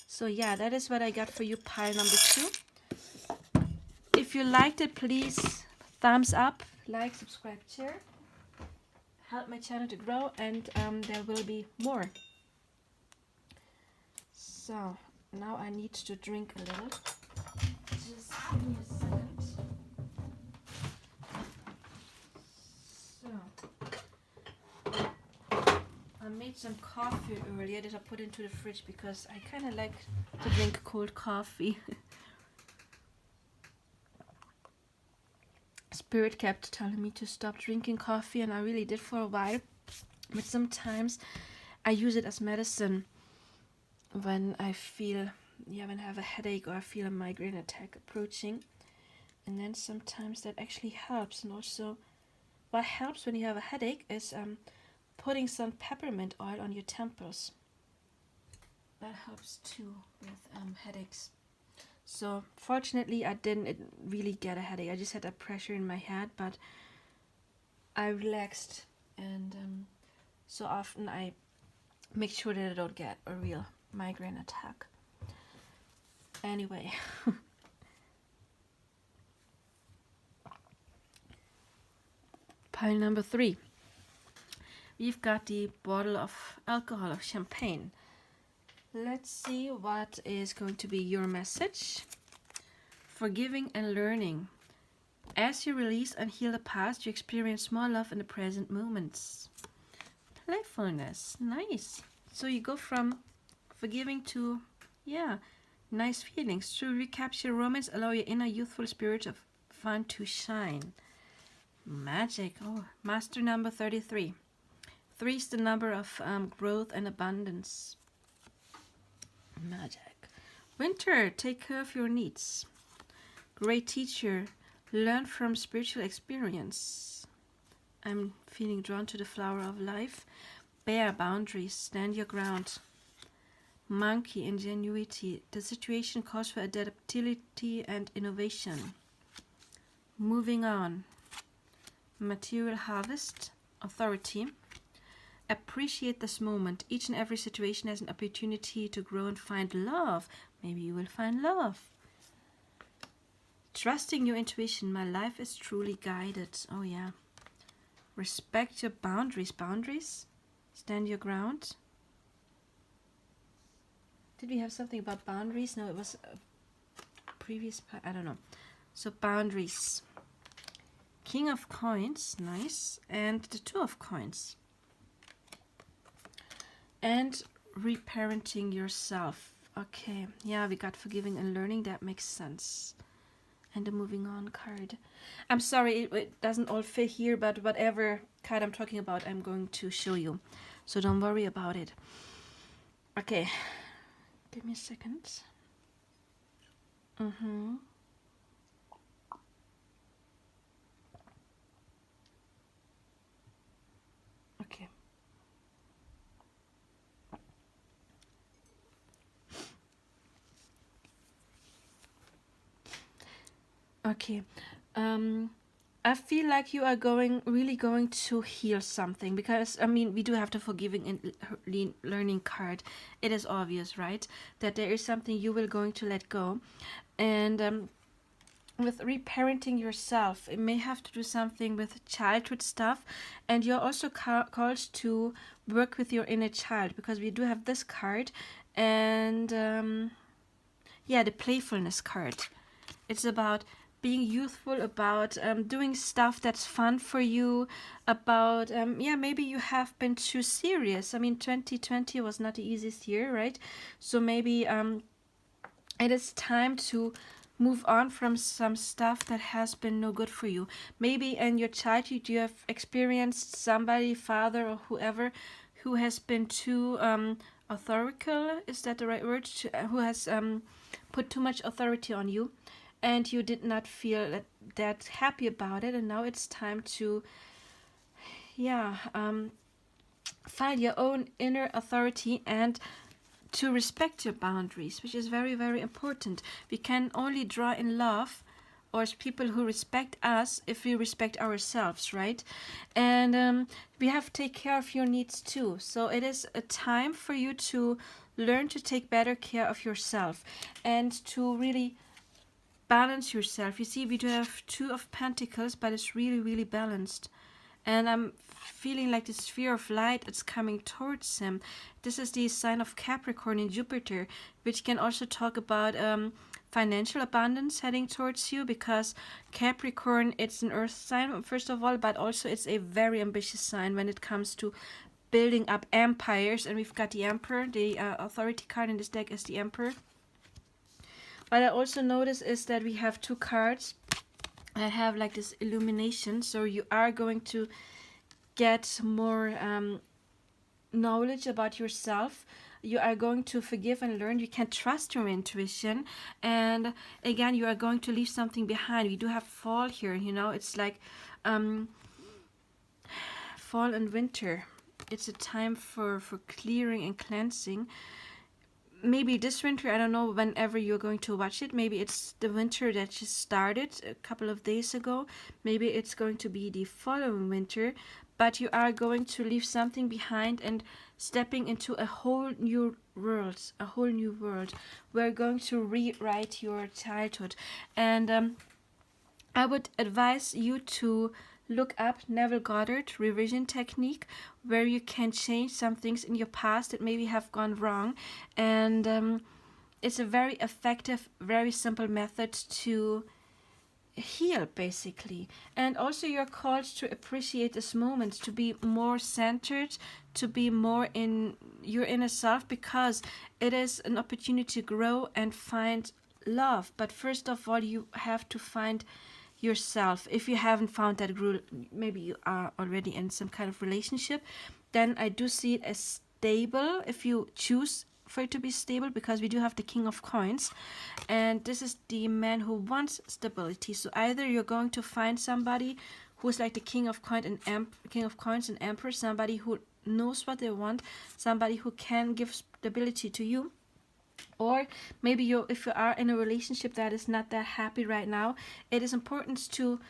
So yeah, that is what I got for you, pile number 2. If you liked it, please thumbs up, like, subscribe, share. Help my channel to grow, and there will be more. So now I need to drink a little. Just give me a second. So I made some coffee earlier that I put into the fridge because I kind of like to drink cold coffee. Spirit kept telling me to stop drinking coffee, and I really did for a while. But sometimes I use it as medicine when I feel, when I have a headache or I feel a migraine attack approaching. And then sometimes that actually helps. And also, what helps when you have a headache is putting some peppermint oil on your temples. That helps too with headaches. So fortunately I didn't really get a headache. I just had a pressure in my head, but I relaxed, and so often I make sure that I don't get a real migraine attack. Anyway. Pile number 3. We've got the bottle of alcohol, of champagne. Let's see what is going to be your message. Forgiving and learning. As you release and heal the past, you experience more love in the present moments. Playfulness. Nice. So you go from forgiving to, Yeah, nice feelings. To recapture romance, allow your inner youthful spirit of fun to shine. Magic. Oh, master number 33. 3 is the number of growth and abundance. Magic. Winter, take care of your needs. Great teacher, learn from spiritual experience. I'm feeling drawn to the flower of life. Bear, boundaries, stand your ground. Monkey, ingenuity, the situation calls for adaptability and innovation. Moving on. Material harvest, authority. Appreciate this moment. Each and every situation has an opportunity to grow and find love. Maybe you will find love. Trusting your intuition. My life is truly guided. Oh yeah. Respect your boundaries. Boundaries. Stand your ground. Did we have something about boundaries? No, it was a previous part. I don't know. So boundaries. King of coins. Nice. And the two of coins. And reparenting yourself. Okay, yeah, we got forgiving and learning. That makes sense. And the moving on card. I'm sorry, it doesn't all fit here, but whatever card I'm talking about, I'm going to show you. So don't worry about it. Okay, give me a second. Okay. Okay. I feel like you are really going to heal something, because I mean, we do have the forgiving and learning card. It is obvious, right, that there is something you will going to let go. And with reparenting yourself, it may have to do something with childhood stuff, and you're also called to work with your inner child, because we do have this card. And yeah, the playfulness card. It's about being youthful, about doing stuff that's fun for you, about yeah, maybe you have been too serious. I mean, 2020 was not the easiest year, right? So maybe it is time to move on from some stuff that has been no good for you. Maybe in your childhood you have experienced somebody, father or whoever, who has been too authorical, is that the right word? Who has put too much authority on you, and you did not feel that happy about it, and now it's time to, yeah, find your own inner authority and to respect your boundaries, which is very, very important. We can only draw in love, or as people who respect us, if we respect ourselves, right? And we have to take care of your needs too. So it is a time for you to learn to take better care of yourself and to really balance yourself. You see, we do have Two of Pentacles, but it's really, really balanced. And I'm feeling like the sphere of light it's coming towards him. This is the sign of Capricorn in Jupiter, which can also talk about financial abundance heading towards you, because Capricorn, it's an earth sign, first of all, but also it's a very ambitious sign when it comes to building up empires. And we've got the Emperor. The authority card in this deck is the Emperor. What I also notice is that we have two cards. I have like this illumination, so you are going to get more knowledge about yourself. You are going to forgive and learn. You can trust your intuition, and again, you are going to leave something behind. We do have fall here, you know, it's like fall and winter. It's a time for clearing and cleansing. Maybe this winter, I don't know, whenever you're going to watch it, maybe it's the winter that just started a couple of days ago, maybe it's going to be the following winter, but you are going to leave something behind and stepping into a whole new world, We're going to rewrite your childhood. And I would advise you to look up Neville Goddard revision technique, where you can change some things in your past that maybe have gone wrong. And it's a very effective, very simple method to heal basically. And also you're called to appreciate this moment, to be more centered, to be more in your inner self, because it is an opportunity to grow and find love. But first of all, you have to find yourself. If you haven't found that, maybe you are already in some kind of relationship, then I do see it as stable if you choose for it to be stable, because we do have the King of Coins, and this is the man who wants stability. So either you're going to find somebody who's like the King of Coins and Emperor, somebody who knows what they want, somebody who can give stability to you. Or maybe if you are in a relationship that is not that happy right now, it is important to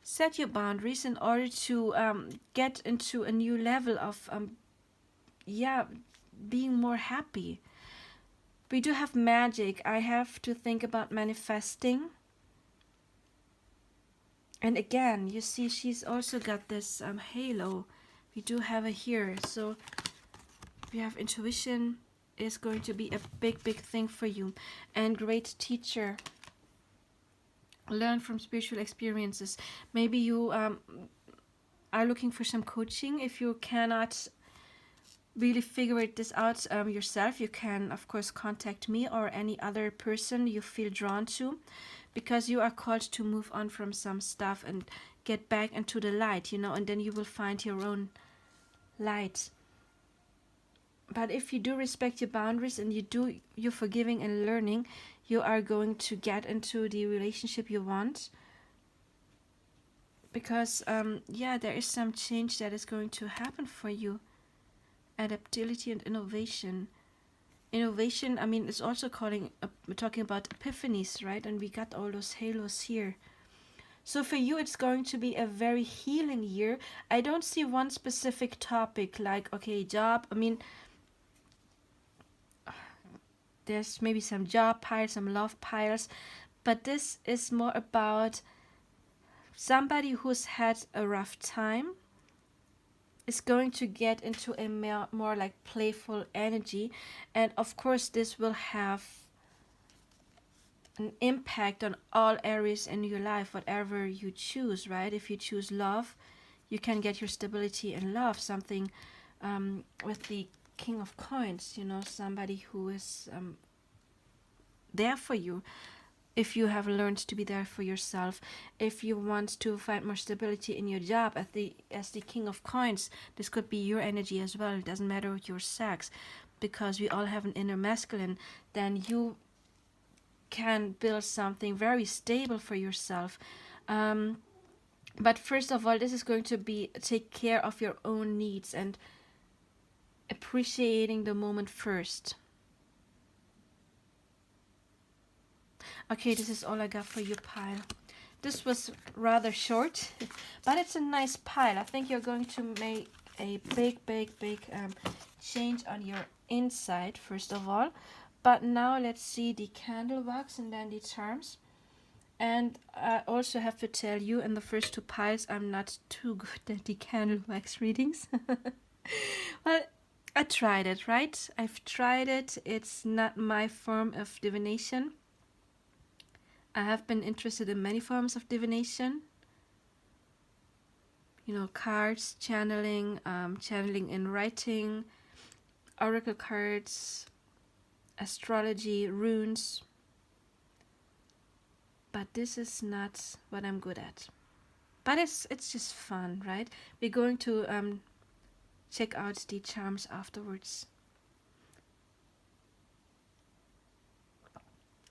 set your boundaries in order to get into a new level of being more happy. We do have magic. I have to think about manifesting. And again, you see, she's also got this halo. We do have it here. So we have intuition is going to be a big thing for you. And great teacher. Learn from spiritual experiences. Maybe you are looking for some coaching. If you cannot really figure this out yourself, you can of course contact me or any other person you feel drawn to, because you are called to move on from some stuff and get back into the light, and then you will find your own light. But if you do respect your boundaries and you're forgiving and learning, you are going to get into the relationship you want, because there is some change that is going to happen for you. Adaptability and innovation. Innovation, I mean, it's also we're talking about epiphanies, right? And we got all those halos here. So for you, it's going to be a very healing year. I don't see one specific topic like, okay, job. I mean, there's maybe some job piles, some love piles, but this is more about somebody who's had a rough time is going to get into a more like playful energy, and of course this will have an impact on all areas in your life, whatever you choose, right? If you choose love, you can get your stability in love, something with the King of Coins, somebody who is there for you. If you have learned to be there for yourself, if you want to find more stability in your job as the King of Coins, this could be your energy as well. It doesn't matter your sex, because we all have an inner masculine. Then you can build something very stable for yourself. But first of all, this is going to be take care of your own needs and appreciating the moment first. Okay, this is all I got for your pile. This was rather short, but it's a nice pile. I think you're going to make a big change on your inside, first of all. But now let's see the candle wax and then the charms. And I also have to tell you, in the first two piles, I'm not too good at the candle wax readings. Well, I tried it, right? I've tried it. It's not my form of divination. I have been interested in many forms of divination. Cards, channeling, channeling in writing, oracle cards, astrology, runes. But this is not what I'm good at. But it's just fun, right? We're going to check out the charms afterwards.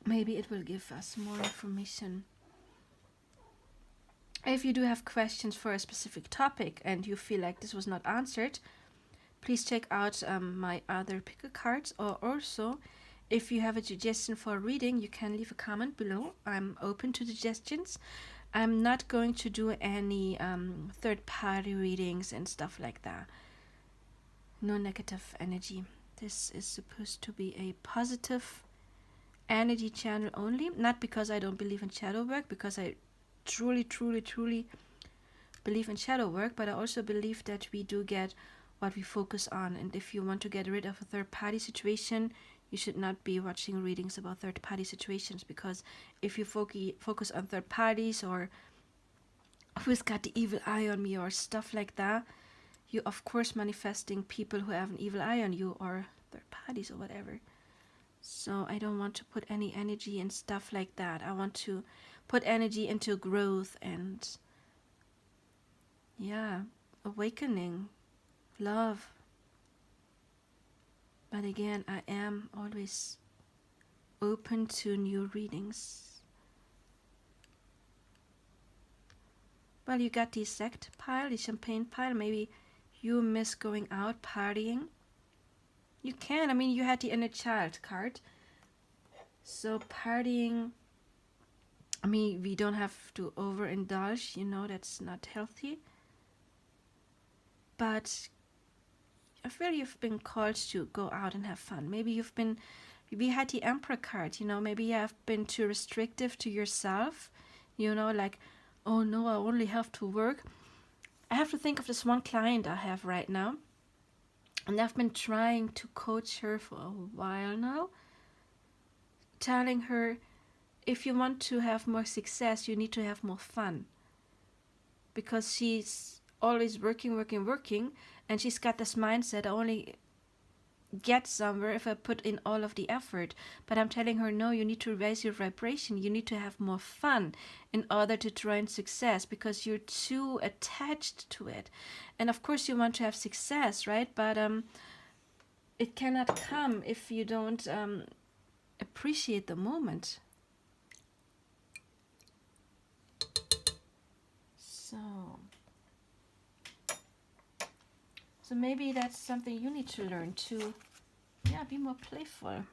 Maybe it will give us more information. If you do have questions for a specific topic and you feel like this was not answered, please check out my other pick a cards, or also if you have a suggestion for a reading, you can leave a comment below. I'm open to suggestions. I'm not going to do any third-party readings and stuff like that. No negative energy. This is supposed to be a positive energy channel only, not because I don't believe in shadow work, because I truly believe in shadow work, but I also believe that we do get what we focus on. And if you want to get rid of a third party situation, You should not be watching readings about third-party situations, because if you focus on third parties or who's got the evil eye on me or stuff like that, you of course manifesting people who have an evil eye on you or third parties or whatever. So I don't want to put any energy in stuff like that. I want to put energy into growth and, yeah, awakening, love. But again, I am always open to new readings. Well, you got the sect pile, the champagne pile. Maybe you miss going out partying. You can. I mean, you had the inner child card. So partying, I mean, we don't have to overindulge, you know, that's not healthy. But I feel you've been called to go out and have fun. Maybe we had the Emperor card, you know, maybe you have been too restrictive to yourself, you know, like, oh no, I only have to work. I have to think of this one client I have right now, and I've been trying to coach her for a while now, telling her, if you want to have more success, you need to have more fun. Because she's always working, and she's got this mindset, I only get somewhere if I put in all of the effort. But I'm telling her, no, you need to raise your vibration. You need to have more fun in order to try and success, because you're too attached to it. And of course you want to have success, right? But it cannot come if you don't appreciate the moment. So maybe that's something you need to learn to, yeah, be more playful.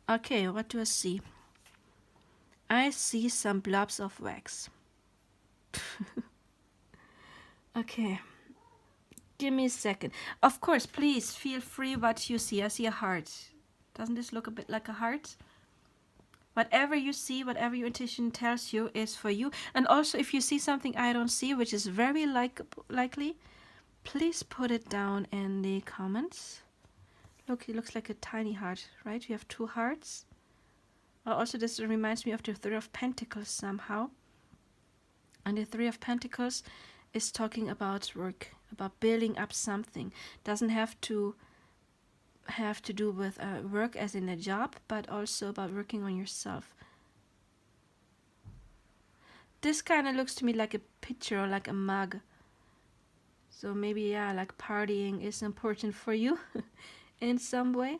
Okay, what do I see? I see some blobs of wax. Okay, give me a second. Of course, please feel free what you see. I see a heart. Doesn't this look a bit like a heart? Whatever you see, whatever your intuition tells you is for you. And also, if you see something I don't see, which is very likely, please put it down in the comments. Look, it looks like a tiny heart, right? You have two hearts. Also, this reminds me of the Three of Pentacles somehow. And the Three of Pentacles is talking about work, about building up something. Doesn't have to do with work as in a job, but also about working on yourself. This kind of looks to me like a picture or like a mug. So maybe, yeah, like partying is important for you in some way.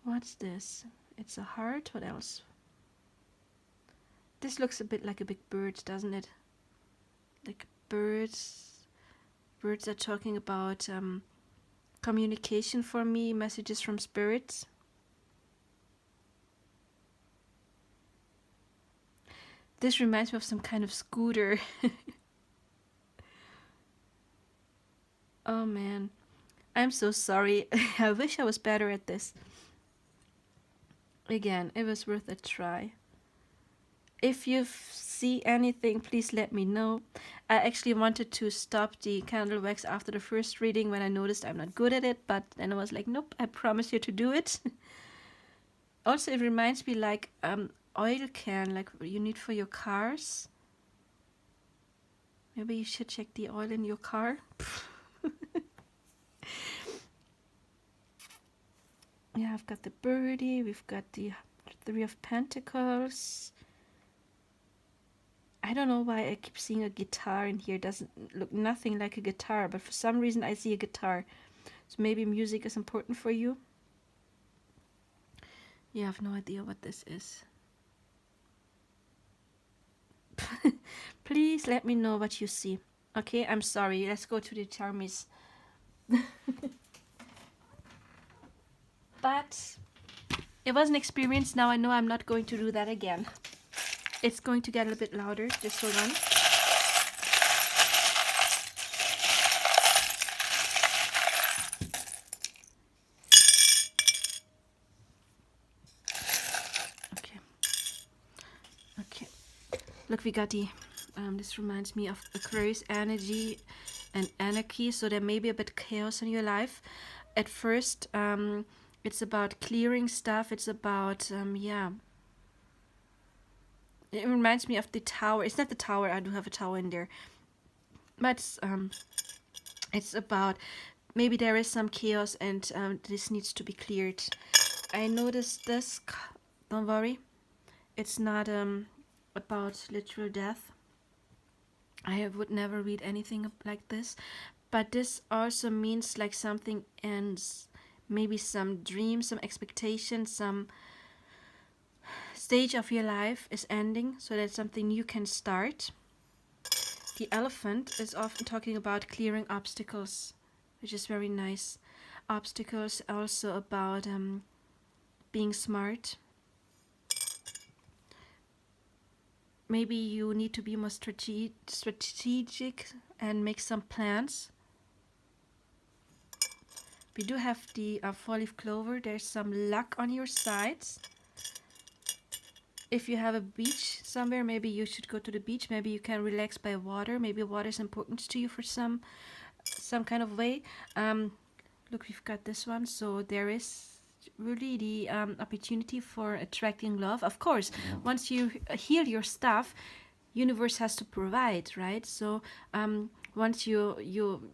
What's this? It's a heart. What else? This looks a bit like a big bird, doesn't it? Like birds. Birds are talking about communication for me, messages from spirits. This reminds me of some kind of scooter. Oh man, I'm so sorry. I wish I was better at this. Again, it was worth a try. If you see anything, please let me know. I actually wanted to stop the candle wax after the first reading when I noticed I'm not good at it, but then I was like, nope, I promise you to do it. Also, it reminds me like oil can, like you need for your cars. Maybe you should check the oil in your car. Yeah, I've got the birdie, we've got the Three of Pentacles. I don't know why I keep seeing a guitar in here. It doesn't look nothing like a guitar, but for some reason I see a guitar. So maybe music is important for you. Yeah, I have no idea what this is. Please let me know what you see. Okay, I'm sorry. Let's go to the Charmies. But it was an experience. Now I know I'm not going to do that again. It's going to get a little bit louder. Just hold on. Okay. Okay. Look, we got the... this reminds me of Aquarius energy and anarchy. So there may be a bit chaos in your life. at first, it's about clearing stuff. It's about, yeah. It reminds me of the tower. It's not the tower. I do have a tower in there. But it's about maybe there is some chaos and this needs to be cleared. I noticed this. Don't worry. It's not about literal death. I would never read anything like this. But this also means like something ends. Maybe some dream, some expectation, some stage of your life is ending so that something new can start. The elephant is often talking about clearing obstacles, which is very nice. Obstacles also about being smart. Maybe you need to be more strategic and make some plans. We do have the 4-leaf clover. There's some luck on your sides. If you have a beach somewhere, maybe you should go to the beach. Maybe you can relax by water. Maybe water is important to you for some kind of way. Look, we've got this one. So there is really the opportunity for attracting love. Of course, once you heal your stuff, universe has to provide, right? So once you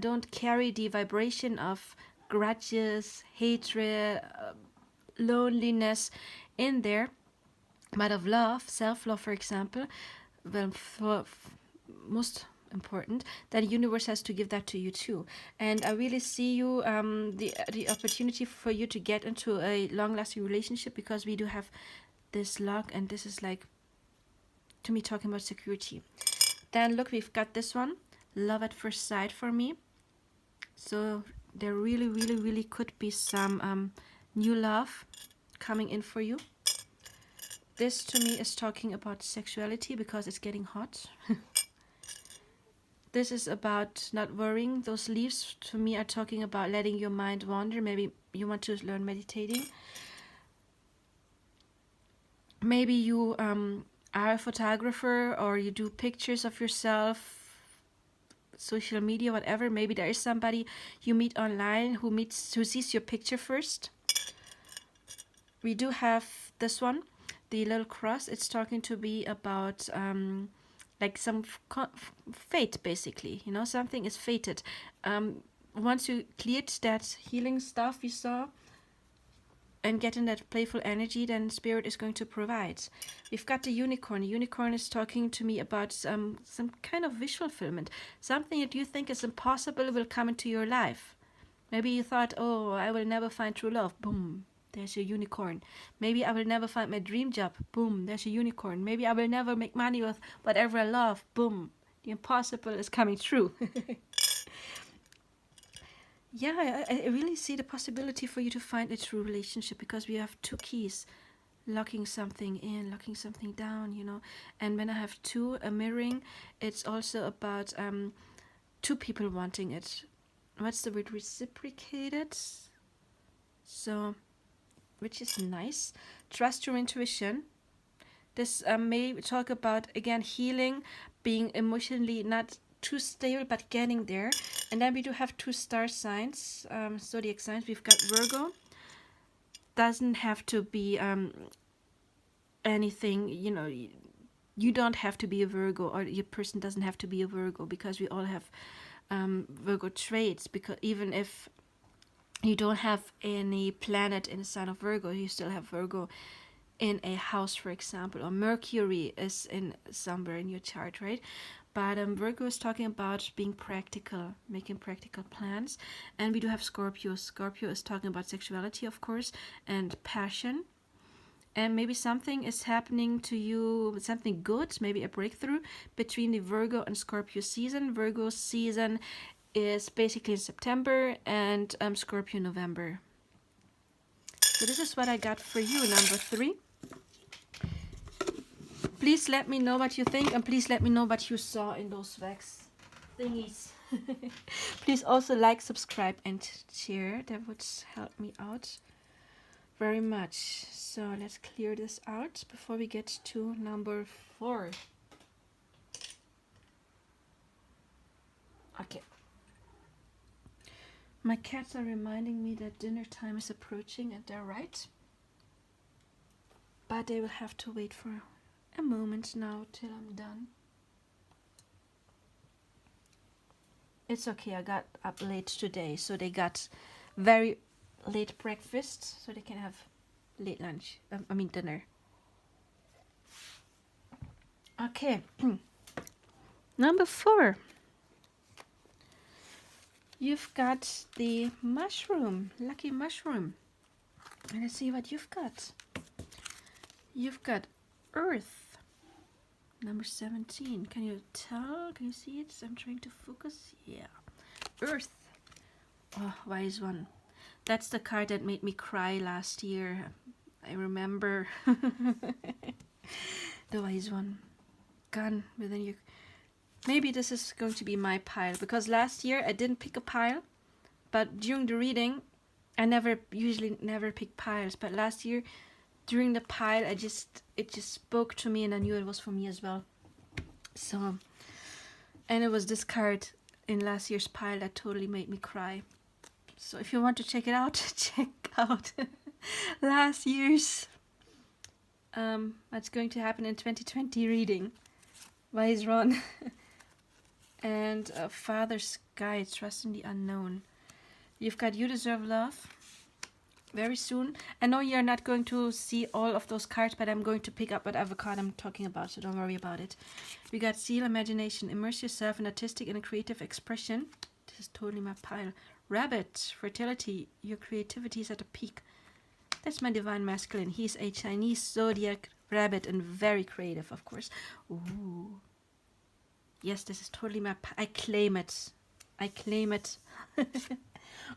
don't carry the vibration of grudges, hatred, loneliness in there, but of love, self-love, for example, well, most important, that the universe has to give that to you too. And I really see you the opportunity for you to get into a long-lasting relationship, because we do have this luck, and this is like, to me, talking about security. Then look, we've got this one, love at first sight for me. So there really, really, really could be some new love coming in for you. This to me is talking about sexuality, because it's getting hot. This is about not worrying. Those leaves to me are talking about letting your mind wander. Maybe you want to learn meditating. Maybe you are a photographer, or you do pictures of yourself, social media, whatever. Maybe there is somebody you meet online who sees your picture first. We do have this one, the little cross. It's talking to be about like some fate, basically. You know, something is fated. Once you cleared that healing stuff you saw and get in that playful energy, then spirit is going to provide. We've got the unicorn. The unicorn is talking to me about some kind of wish fulfillment. Something that you think is impossible will come into your life. Maybe you thought, oh, I will never find true love. Boom, there's your unicorn. Maybe I will never find my dream job. Boom, there's a unicorn. Maybe I will never make money with whatever I love. Boom, the impossible is coming true. Yeah, I really see the possibility for you to find a true relationship, because we have two keys, locking something in, locking something down, you know. And when I have two, a mirroring, it's also about two people wanting it. What's the word? Reciprocated. So, which is nice. Trust your intuition. This may talk about, again, healing, being emotionally not too stable, but getting there. And then we do have two star signs, zodiac signs. We've got Virgo. Doesn't have to be anything, you know. You don't have to be a Virgo, or your person doesn't have to be a Virgo, because we all have Virgo traits. Because even if you don't have any planet in the sign of Virgo, you still have Virgo in a house, for example, or Mercury is in somewhere in your chart, right? But Virgo is talking about being practical, making practical plans. And we do have Scorpio. Scorpio is talking about sexuality, of course, and passion. And maybe something is happening to you, something good, maybe a breakthrough between the Virgo and Scorpio season. Virgo season is basically in September, and Scorpio November. So this is what I got for you, number 3. Please let me know what you think, and please let me know what you saw in those wax thingies. Please also like, subscribe, and share. That would help me out very much. So let's clear this out before we get to number 4. Okay. My cats are reminding me that dinner time is approaching, and they're right. But they will have to wait for a moment now till I'm done. It's okay, I got up late today, so they got very late breakfast, so they can have late lunch. Dinner. Okay. Number 4. You've got the mushroom, lucky mushroom. And let's see what you've got. You've got Earth, number 17. Can you tell? Can you see it? I'm trying to focus. Yeah. Earth. Oh, wise one. That's the card that made me cry last year. I remember. The wise one. Gone within you. Maybe this is going to be my pile, because last year I didn't pick a pile, but during the reading I usually never pick piles, but last year during the pile it just spoke to me, and I knew it was for me as well. So, and it was this card in last year's pile that totally made me cry. So if you want to check it out, check out last year's what's going to happen in 2020 reading. Wise Ron. And Father's Guide, Trust in the Unknown. You've got You Deserve Love very soon. I know you're not going to see all of those cards, but I'm going to pick up whatever card I'm talking about, so don't worry about it. We got Seal, Imagination. Immerse yourself in artistic and creative expression. This is totally my pile. Rabbit, Fertility. Your creativity is at a peak. That's my divine masculine. He's a Chinese zodiac rabbit and very creative, of course. Ooh. Yes, this is totally my... I claim it. I claim it.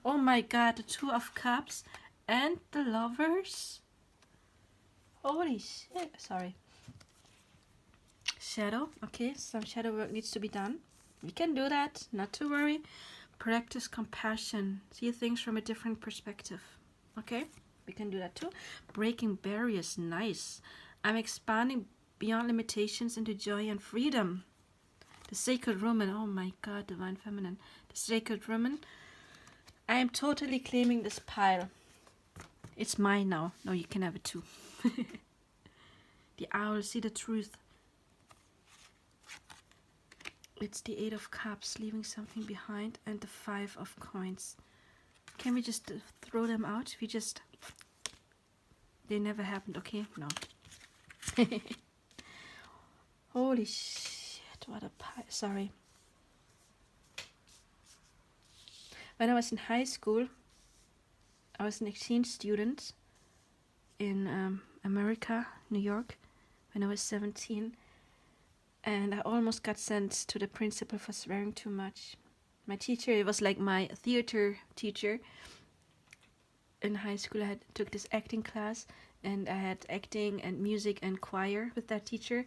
Oh my god, the Two of Cups and the Lovers. Holy shit. Sorry. Shadow. Okay, some shadow work needs to be done. We can do that. Not to worry. Practice compassion. See things from a different perspective. Okay, we can do that too. Breaking barriers. Nice. I'm expanding beyond limitations into joy and freedom. The Sacred Woman. Oh my god, Divine Feminine. The Sacred Woman. I am totally claiming this pile. It's mine now. No, you can have it too. The Owl. See the truth. It's the Eight of Cups, leaving something behind, and the Five of Coins. Can we just throw them out? They never happened, okay? No. Holy shit. What a pie. Sorry. When I was in high school, I was an exchange student in America, New York, when I was 17. And I almost got sent to the principal for swearing too much. My teacher, it was like my theater teacher. In high school, I took this acting class, and I had acting and music and choir with that teacher.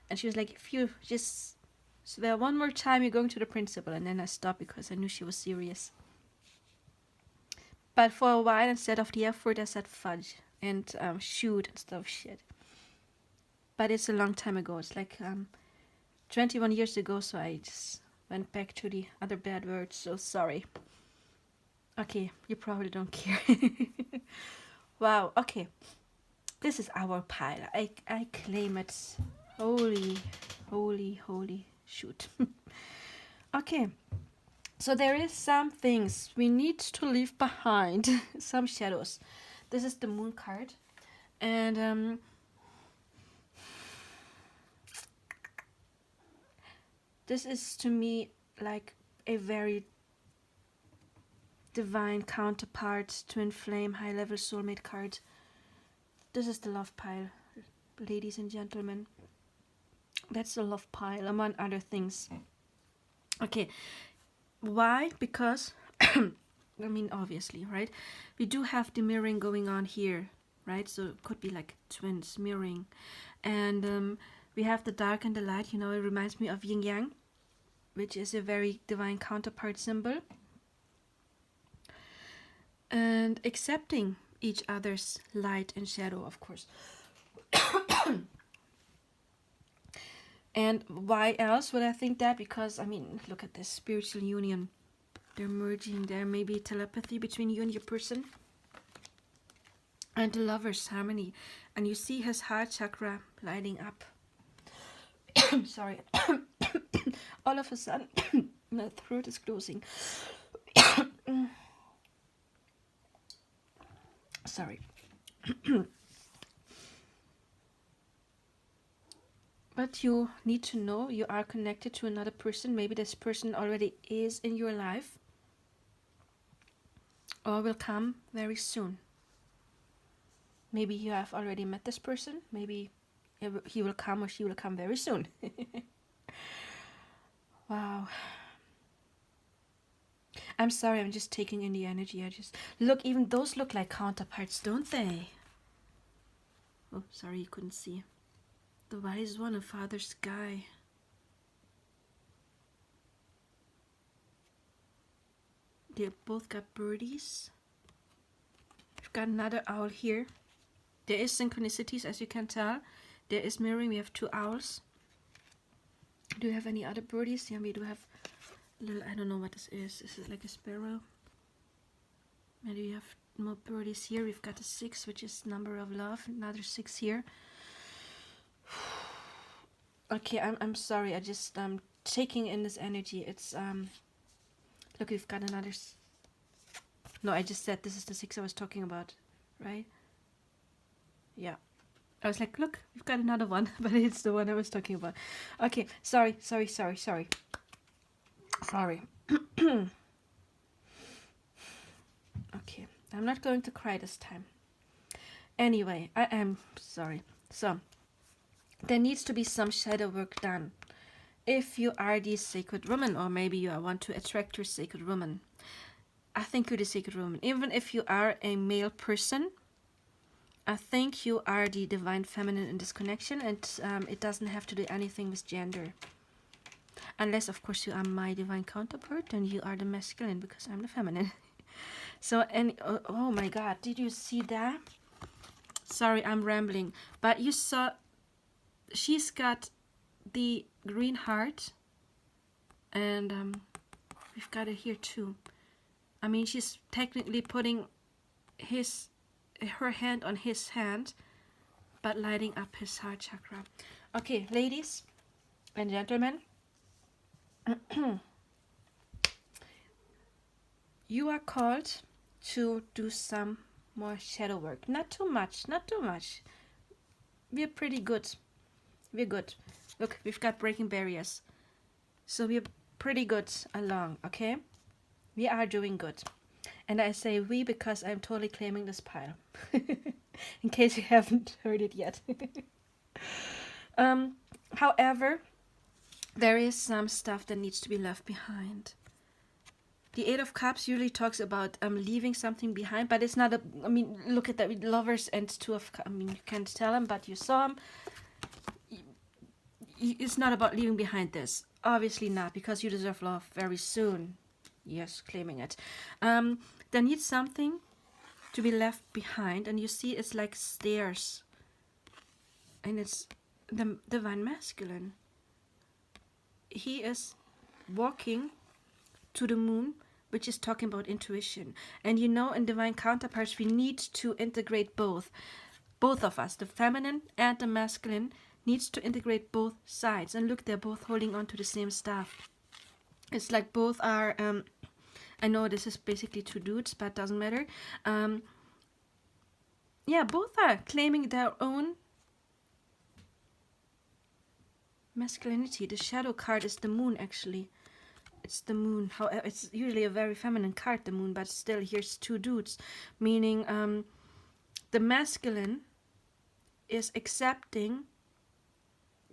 And she was like, if you just swear one more time, you're going to the principal. And then I stopped because I knew she was serious. But for a while, instead of the F word, I said fudge and shoot and stuff shit. But it's a long time ago. It's like 21 years ago, so I just went back to the other bad words. So sorry. Okay, you probably don't care. Wow, okay. This is our pile. I claim it. Holy, holy, holy shoot. Okay, so there is some things we need to leave behind. Some shadows. This is the Moon card. And this is to me like a very divine counterpart, twin flame, high level soulmate card. This is the love pile, ladies and gentlemen. That's the love pile, among other things. Okay, why? Because, I mean, obviously, right? We do have the mirroring going on here, right? So it could be like twins mirroring. And we have the dark and the light, you know, it reminds me of yin yang, which is a very divine counterpart symbol. And accepting each other's light and shadow, of course. And why else would I think that? Because, I mean, look at this spiritual union. They're merging. There may be telepathy between you and your person. And the Lover's harmony. And you see his heart chakra lighting up. Sorry. All of a sudden, my throat is closing. Sorry. But you need to know you are connected to another person. Maybe this person already is in your life. Or will come very soon. Maybe you have already met this person. Maybe he will come or she will come very soon. Wow. I'm sorry, I'm just taking in the energy. I just look, even those look like counterparts, don't they? Oh, sorry, you couldn't see. The wise one of Father Sky. They both got birdies. We've got another owl here. There is synchronicities, as you can tell. There is mirroring. We have two owls. Do you have any other birdies? Yeah, we do have a little, I don't know what this is. Is it like a sparrow? Maybe we have more birdies here. We've got a 6, which is number of love. Another 6 here. Okay, I'm sorry. I just taking in this energy. It's look, we've got another. No, I just said this is the 6 I was talking about, right? Yeah. I was like, look, we've got another one, but it's the one I was talking about. Okay, sorry. Sorry. Okay, I'm not going to cry this time. Anyway, I am sorry. So, there needs to be some shadow work done. If you are the sacred woman, or maybe you want to attract your sacred woman, I think you're the sacred woman. Even if you are a male person, I think you are the divine feminine in this connection, and it doesn't have to do anything with gender. Unless, of course, you are my divine counterpart, and you are the masculine, because I'm the feminine. So, and oh my God, did you see that? Sorry, I'm rambling. But you saw, she's got the green heart, and we've got it here too. I mean, she's technically putting her hand on his hand, but lighting up his heart chakra. Okay, ladies and gentlemen, you are called to do some more shadow work. Not too much. We're pretty good. We're good. Look, we've got breaking barriers. So we're pretty good along, okay? We are doing good. And I say we because I'm totally claiming this pile. In case you haven't heard it yet. However, there is some stuff that needs to be left behind. The 8 of Cups usually talks about leaving something behind, but it's not I mean, look at that with Lovers and 2 of Cups. I mean, you can't tell them, but you saw them. It's not about leaving behind this. Obviously not, because you deserve love very soon. Yes, claiming it. There needs something to be left behind, and you see it's like stairs. And it's the divine masculine. He is walking to the moon, which is talking about intuition. And you know, in divine counterparts, we need to integrate both. Both of us, the feminine and the masculine, needs to integrate both sides. And look, they're both holding on to the same stuff. It's like both are, I know this is basically 2 dudes, but doesn't matter. Yeah, both are claiming their own masculinity. The shadow card is the moon, actually. It's the moon. However, it's usually a very feminine card, the moon, but still here's 2 dudes. Meaning the masculine is accepting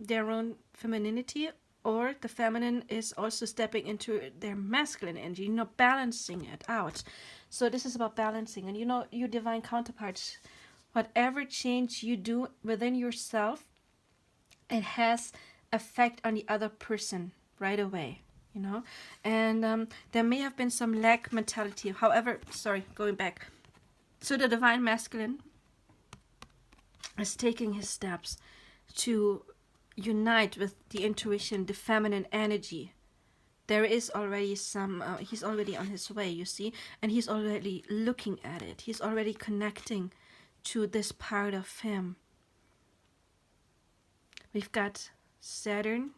their own femininity, or the feminine is also stepping into their masculine energy, you know, balancing it out. So this is about balancing. And you know, your divine counterparts, whatever change you do within yourself, it has effect on the other person right away, you know. And there may have been some lack mentality. However, sorry, going back. So the divine masculine is taking his steps to unite with the intuition, the feminine energy, there is already some, he's already on his way, you see, and he's already looking at it. He's already connecting to this part of him. We've got Saturn.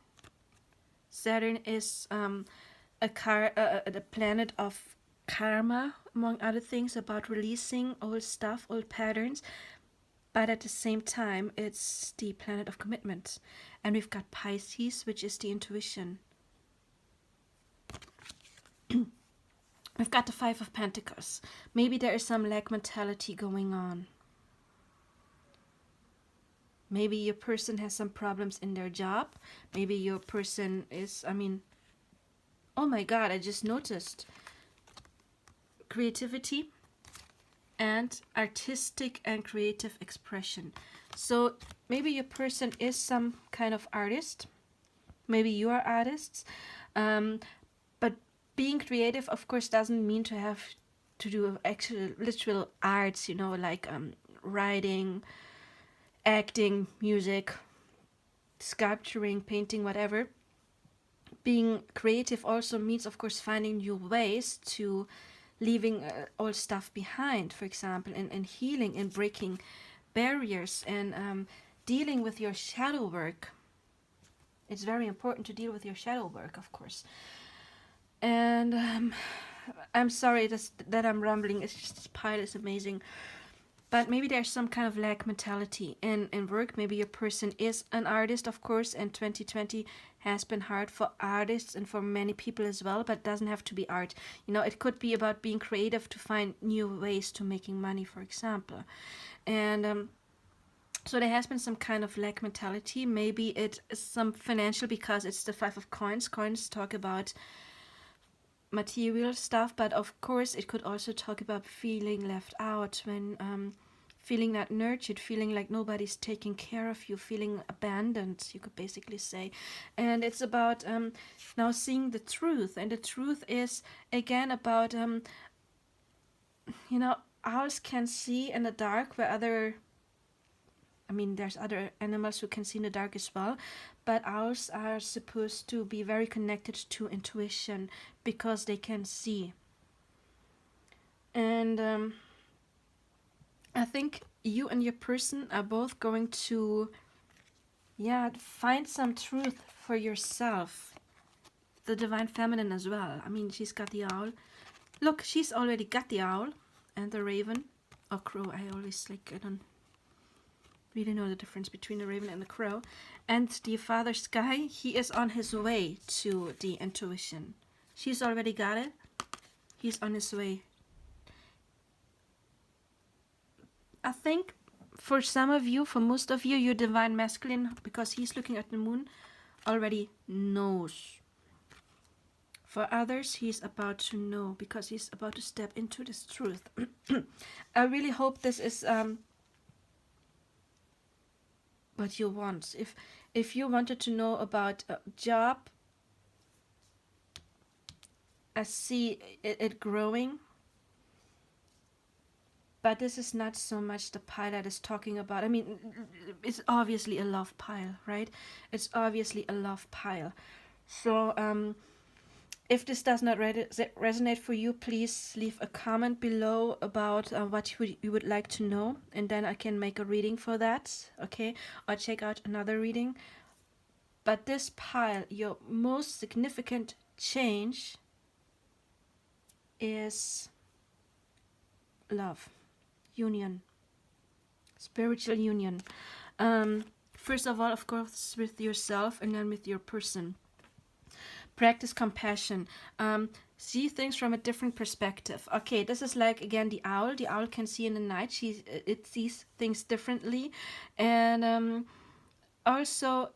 Saturn is the planet of karma, among other things, about releasing old stuff, old patterns. But at the same time, it's the planet of commitment. And we've got Pisces, which is the intuition. We've got the Five of Pentacles. Maybe there is some lack mentality going on. Maybe your person has some problems in their job. Maybe your person is, oh my God, I just noticed. Creativity and artistic and creative expression. So maybe your person is some kind of artist. Maybe you are artists. But being creative, of course, doesn't mean to have to do actual literal arts, like writing, acting, music, sculpturing, painting, whatever. Being creative also means, of course, finding new ways to leaving old stuff behind, for example, and healing and breaking barriers and dealing with your shadow work. It's very important to deal with your shadow work, of course. And I'm sorry that I'm rambling. It's just, this pile is amazing. But maybe there's some kind of lack mentality in work. Maybe your person is an artist, of course, and 2020 has been hard for artists and for many people as well, but it doesn't have to be art. It could be about being creative to find new ways to making money, for example. And so there has been some kind of lack mentality. Maybe it is some financial, because it's the Five of Coins. Coins talk about material stuff, but of course it could also talk about feeling left out, when feeling not nurtured, feeling like nobody's taking care of you, feeling abandoned, you could basically say. And it's about now seeing the truth, and the truth is again about owls can see in the dark where there's other animals who can see in the dark as well, but owls are supposed to be very connected to intuition because they can see. And I think you and your person are both going to, find some truth for yourself. The Divine Feminine as well. She's got the owl. Look, she's already got the owl and the raven or crow. I don't really know the difference between the raven and the crow. And the Father Sky, he is on his way to the intuition. She's already got it. He's on his way. I think for some of you, for most of you, your Divine Masculine, because he's looking at the moon, already knows. For others, he's about to know, because he's about to step into this truth. I really hope this is what you want. If you wanted to know about a job, I see it growing. But this is not so much the pile that is talking about. It's obviously a love pile, right? It's obviously a love pile. So if this does not resonate for you, please leave a comment below about what you would like to know, and then I can make a reading for that, okay? Or check out another reading. But this pile, your most significant change is love, union, spiritual union. First of all, of course, with yourself, and then with your person. Practice compassion. See things from a different perspective. Okay, this is like, again, the owl. The owl can see in the night. It sees things differently. And also,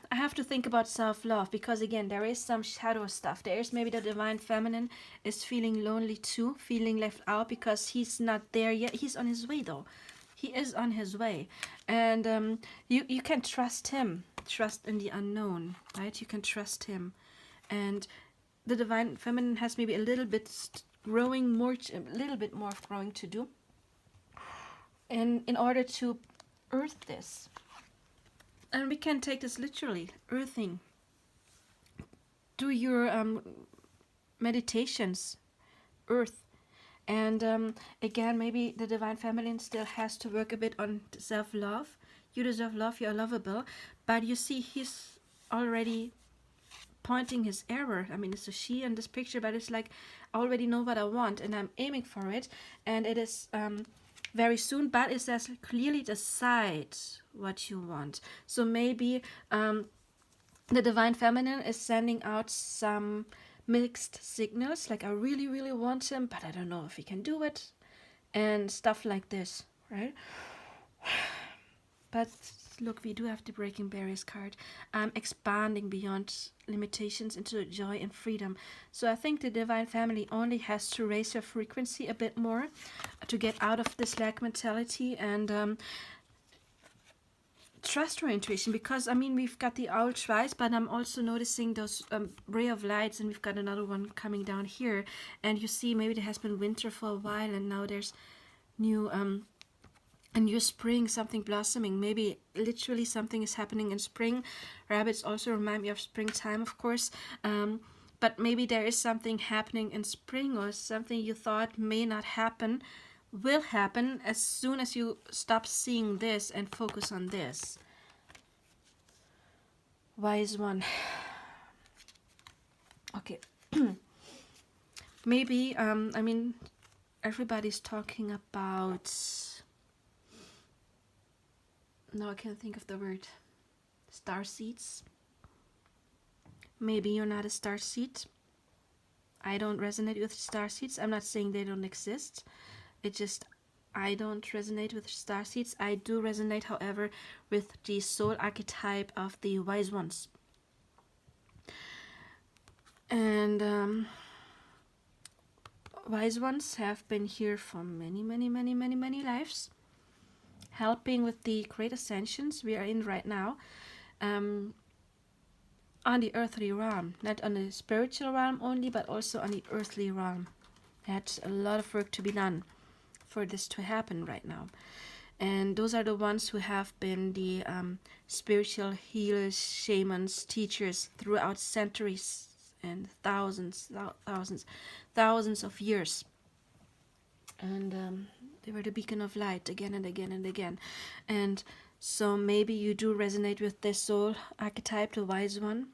I have to think about self-love, because again, there is some shadow stuff. There is maybe the Divine Feminine is feeling lonely too, feeling left out, because he's not there yet. He's on his way though. He is on his way. And you can trust him. Trust in the unknown, right? You can trust him. And the Divine Feminine has maybe a little bit more of growing to do. And in order to earth this. And we can take this literally, earthing. do your meditations, earth. And again, maybe the divine feminine still has to work a bit on self-love. You deserve love, you're lovable. But you see, he's already pointing his error. I mean, it's a she in this picture, but it's like, I already know what I want and I'm aiming for it. And it is very soon, but it says clearly decide what you want. So maybe the divine feminine is sending out some mixed signals, like I really, really want him, but I don't know if he can do it, and stuff like this, right? But look, we do have the breaking barriers card. Expanding beyond limitations into joy and freedom. So I think the divine family only has to raise your frequency a bit more to get out of this lack mentality and trust your intuition, because I mean, we've got the owl twice, but I'm also noticing those ray of lights, and we've got another one coming down here. And you see, maybe there has been winter for a while, and now there's new a new spring, something blossoming. Maybe literally something is happening in spring. Rabbits also remind me of springtime, of course. But maybe there is something happening in spring, or something you thought may not happen will happen as soon as you stop seeing this and focus on this. Wise one. Okay. Maybe, I mean, everybody's talking about... No, I can't think of the word. Star seeds. Maybe you're not a star seed. I don't resonate with star seeds. I'm not saying they don't exist. It just, I don't resonate with star seeds. I do resonate, however, with the soul archetype of the wise ones. And wise ones have been here for many, many, many, many, many lives, helping with the great ascensions we are in right now, on the earthly realm, not on the spiritual realm only, but also on the earthly realm. That's a lot of work to be done for this to happen right now. And those are the ones who have been the spiritual healers, shamans, teachers throughout centuries and thousands of years. And they were the beacon of light again and again and again. And so maybe you do resonate with this soul archetype, the wise one.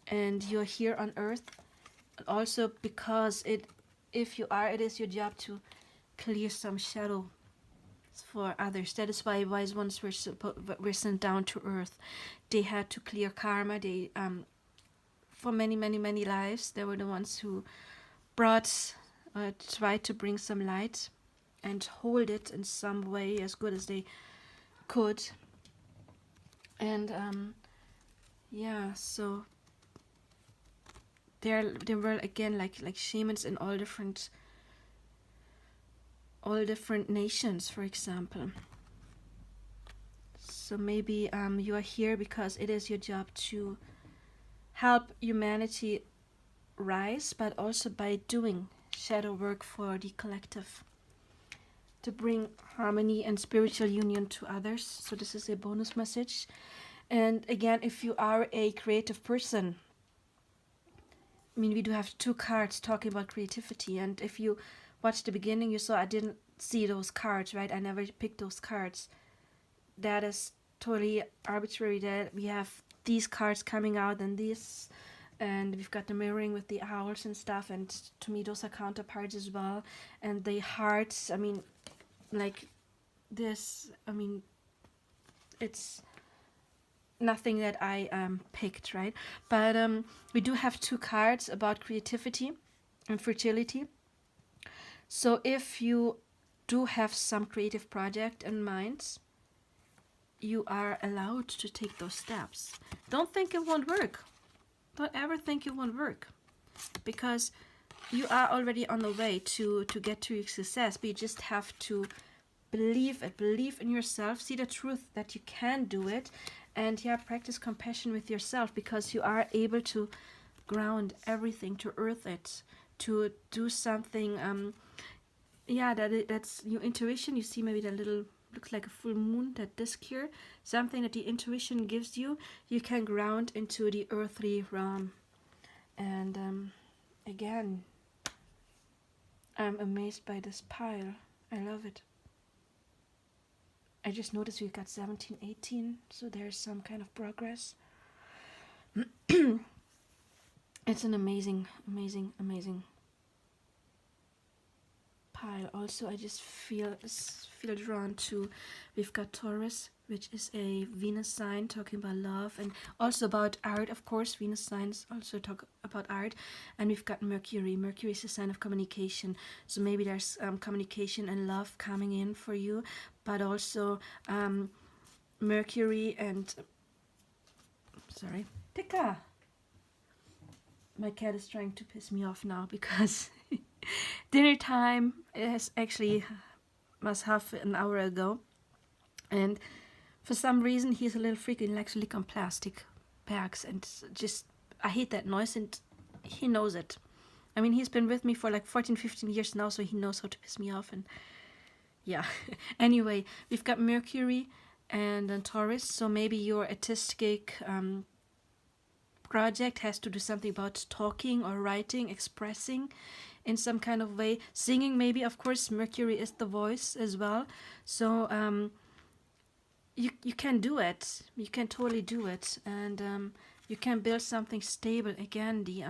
And you're here on earth also because if you are, it is your job to clear some shadow for others. That is why wise ones were sent down to earth. They had to clear karma. They for many, many, many lives, they were the ones who tried to bring some light and hold it in some way as good as they could. And yeah, so they were again like shamans in all different nations, for example. So maybe you are here because it is your job to help humanity rise, but also by doing shadow work for the collective, to bring harmony and spiritual union to others. So this is a bonus message. And again, if you are a creative person, I mean, we do have 2 cards talking about creativity, and if you watched the beginning, you saw I didn't see those cards, right? I never picked those cards. That is totally arbitrary, that we have these cards coming out and this, and we've got the mirroring with the owls and stuff, and to me those are counterparts as well. And the hearts, I mean, like this, I mean, it's nothing that I picked, right? But we do have 2 cards about creativity and fertility. So if you do have some creative project in mind, you are allowed to take those steps. Don't think it won't work. Don't ever think it won't work, because you are already on the way to get to your success. But you just have to believe it, believe in yourself, see the truth that you can do it, and yeah, practice compassion with yourself, because you are able to ground everything, to earth it, to do something. Yeah, that's your intuition. You see maybe the little looks like a full moon, that disc here, something that the intuition gives you, you can ground into the earthly realm. And again, I'm amazed by this pile. I love it. I just noticed we've got 17, 18, so there's some kind of progress. It's an amazing, amazing, amazing pile. Also, I just feel drawn to, we've got Taurus, which is a Venus sign talking about love and also about art. Of course, Venus signs also talk about art. And we've got Mercury. Mercury is a sign of communication, so maybe there's communication and love coming in for you, but also Mercury and sorry, Pika. My cat is trying to piss me off now because dinner time is actually was half an hour ago, and for some reason he's a little freaky and likes to lick on plastic bags, and just I hate that noise, and he knows it. I mean, he's been with me for like 14-15 years now, so he knows how to piss me off. And yeah. Anyway, we've got Mercury and then Taurus, so maybe your artistic project has to do something about talking or writing, expressing in some kind of way, singing maybe. Of course, Mercury is the voice as well, so you can do it. You can totally do it, and you can build something stable. Again, the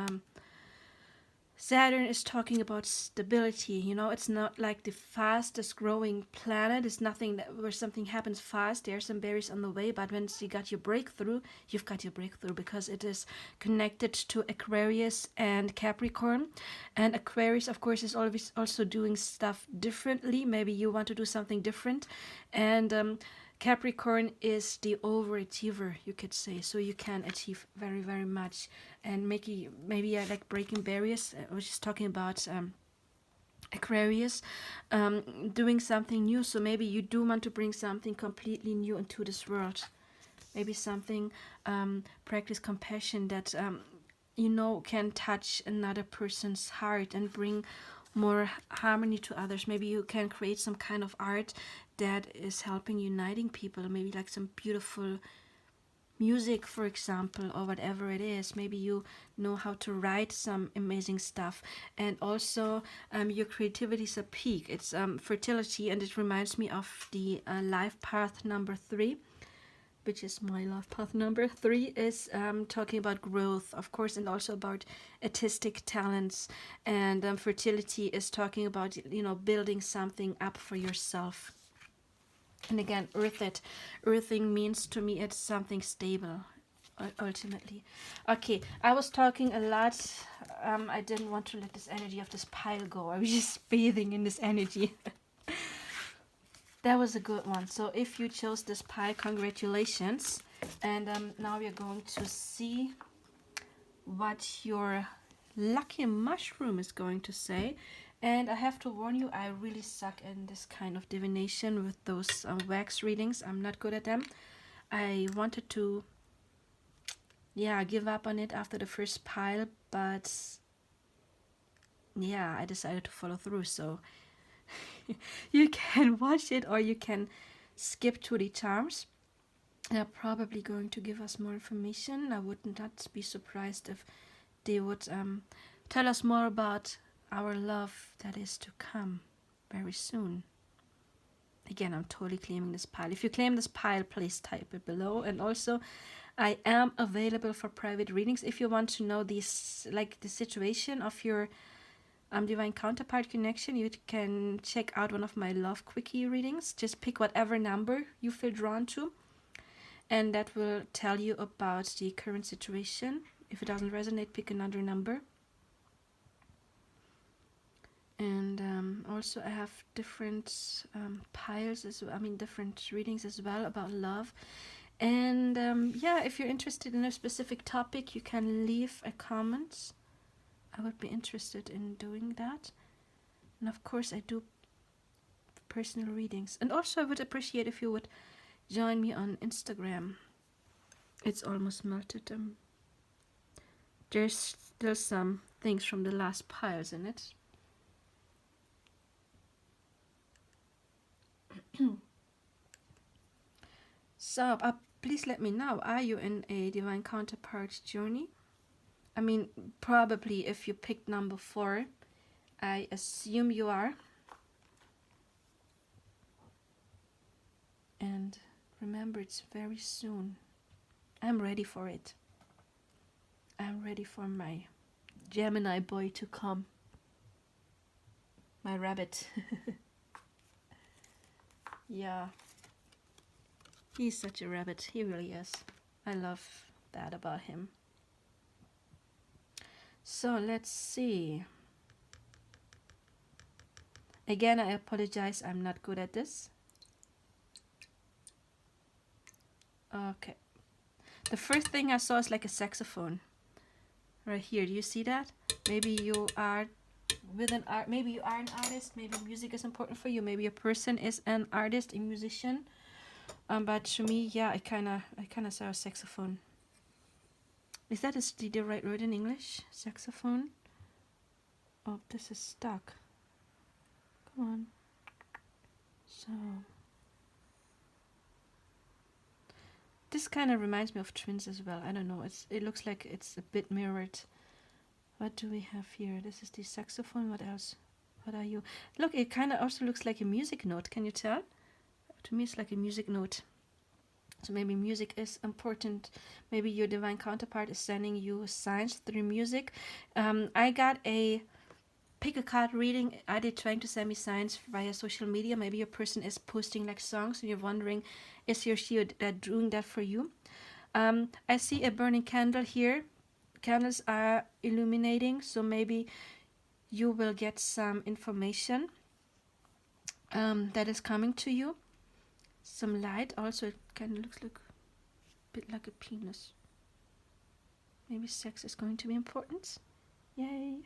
Saturn is talking about stability. You know, it's not like the fastest growing planet. It's nothing that where something happens fast. There are some barriers on the way, but once you got your breakthrough, you've got your breakthrough, because it is connected to Aquarius and Capricorn. And Aquarius, of course, is always also doing stuff differently. Maybe you want to do something different. And Capricorn is the overachiever, you could say, so you can achieve very, very much. And maybe I like breaking barriers. I was just talking about Aquarius, doing something new. So maybe you do want to bring something completely new into this world. Maybe something, practice compassion that, you know, can touch another person's heart and bring more harmony to others. Maybe you can create some kind of art that is helping uniting people, maybe like some beautiful music, for example, or whatever it is. Maybe you know how to write some amazing stuff. And also your creativity is a peak. It's fertility, and it reminds me of the life path number 3, which is my life path number 3, is talking about growth, of course, and also about artistic talents. And fertility is talking about, you know, building something up for yourself. And again, earthing means to me it's something stable, ultimately. Okay, I was talking a lot. I didn't want to let this energy of this pile go. I was just bathing in this energy. That was a good one. So if you chose this pile, congratulations. And now we're going to see what your lucky mushroom is going to say. And I have to warn you, I really suck in this kind of divination with those wax readings. I'm not good at them. I wanted to, yeah, give up on it after the first pile, but yeah, I decided to follow through. So you can watch it or you can skip to the charms. They're probably going to give us more information. I would not be surprised if they would tell us more about our love that is to come very soon. Again, I'm totally claiming this pile. If you claim this pile, please type it below. And also, I am available for private readings. If you want to know this, like the situation of your divine counterpart connection, you can check out one of my love quickie readings. Just pick whatever number you feel drawn to, and that will tell you about the current situation. If it doesn't resonate, pick another number. And also I have different piles as well, different readings as well about love. And yeah, if you're interested in a specific topic, you can leave a comment. I would be interested in doing that. And of course I do personal readings. And also I would appreciate if you would join me on Instagram. It's almost melted. There's still some things from the last piles in it. So, please let me know. Are you in a divine counterpart journey? I mean, probably if you picked number 4, I assume you are. And remember, it's very soon. I'm ready for it. I'm ready for my Gemini boy to come. My rabbit. Yeah. He's such a rabbit. He really is. I love that about him. So let's see. Again, I apologize. I'm not good at this. Okay. The first thing I saw is like a saxophone. Right here. Do you see that? Maybe you are with an art. Maybe you are an artist. Maybe music is important for you. Maybe a person is an artist, a musician. But to me, yeah, I kind of saw a saxophone. Is that the right word in English? Saxophone? Oh, this is stuck. Come on. So this kind of reminds me of twins as well. I don't know. It looks like it's a bit mirrored. What do we have here? This is the saxophone. What else? What are you? Look, it kind of also looks like a music note. Can you tell? To me, it's like a music note. So maybe music is important. Maybe your divine counterpart is sending you signs through music. I got a pick a card reading. Are they trying to send me signs via social media? Maybe your person is posting like songs and you're wondering, is he or she doing that for you? I see a burning candle here. Candles are illuminating, so maybe you will get some information that is coming to you. Some light. Also, it kind of looks like a bit like a penis. Maybe sex is going to be important. Yay.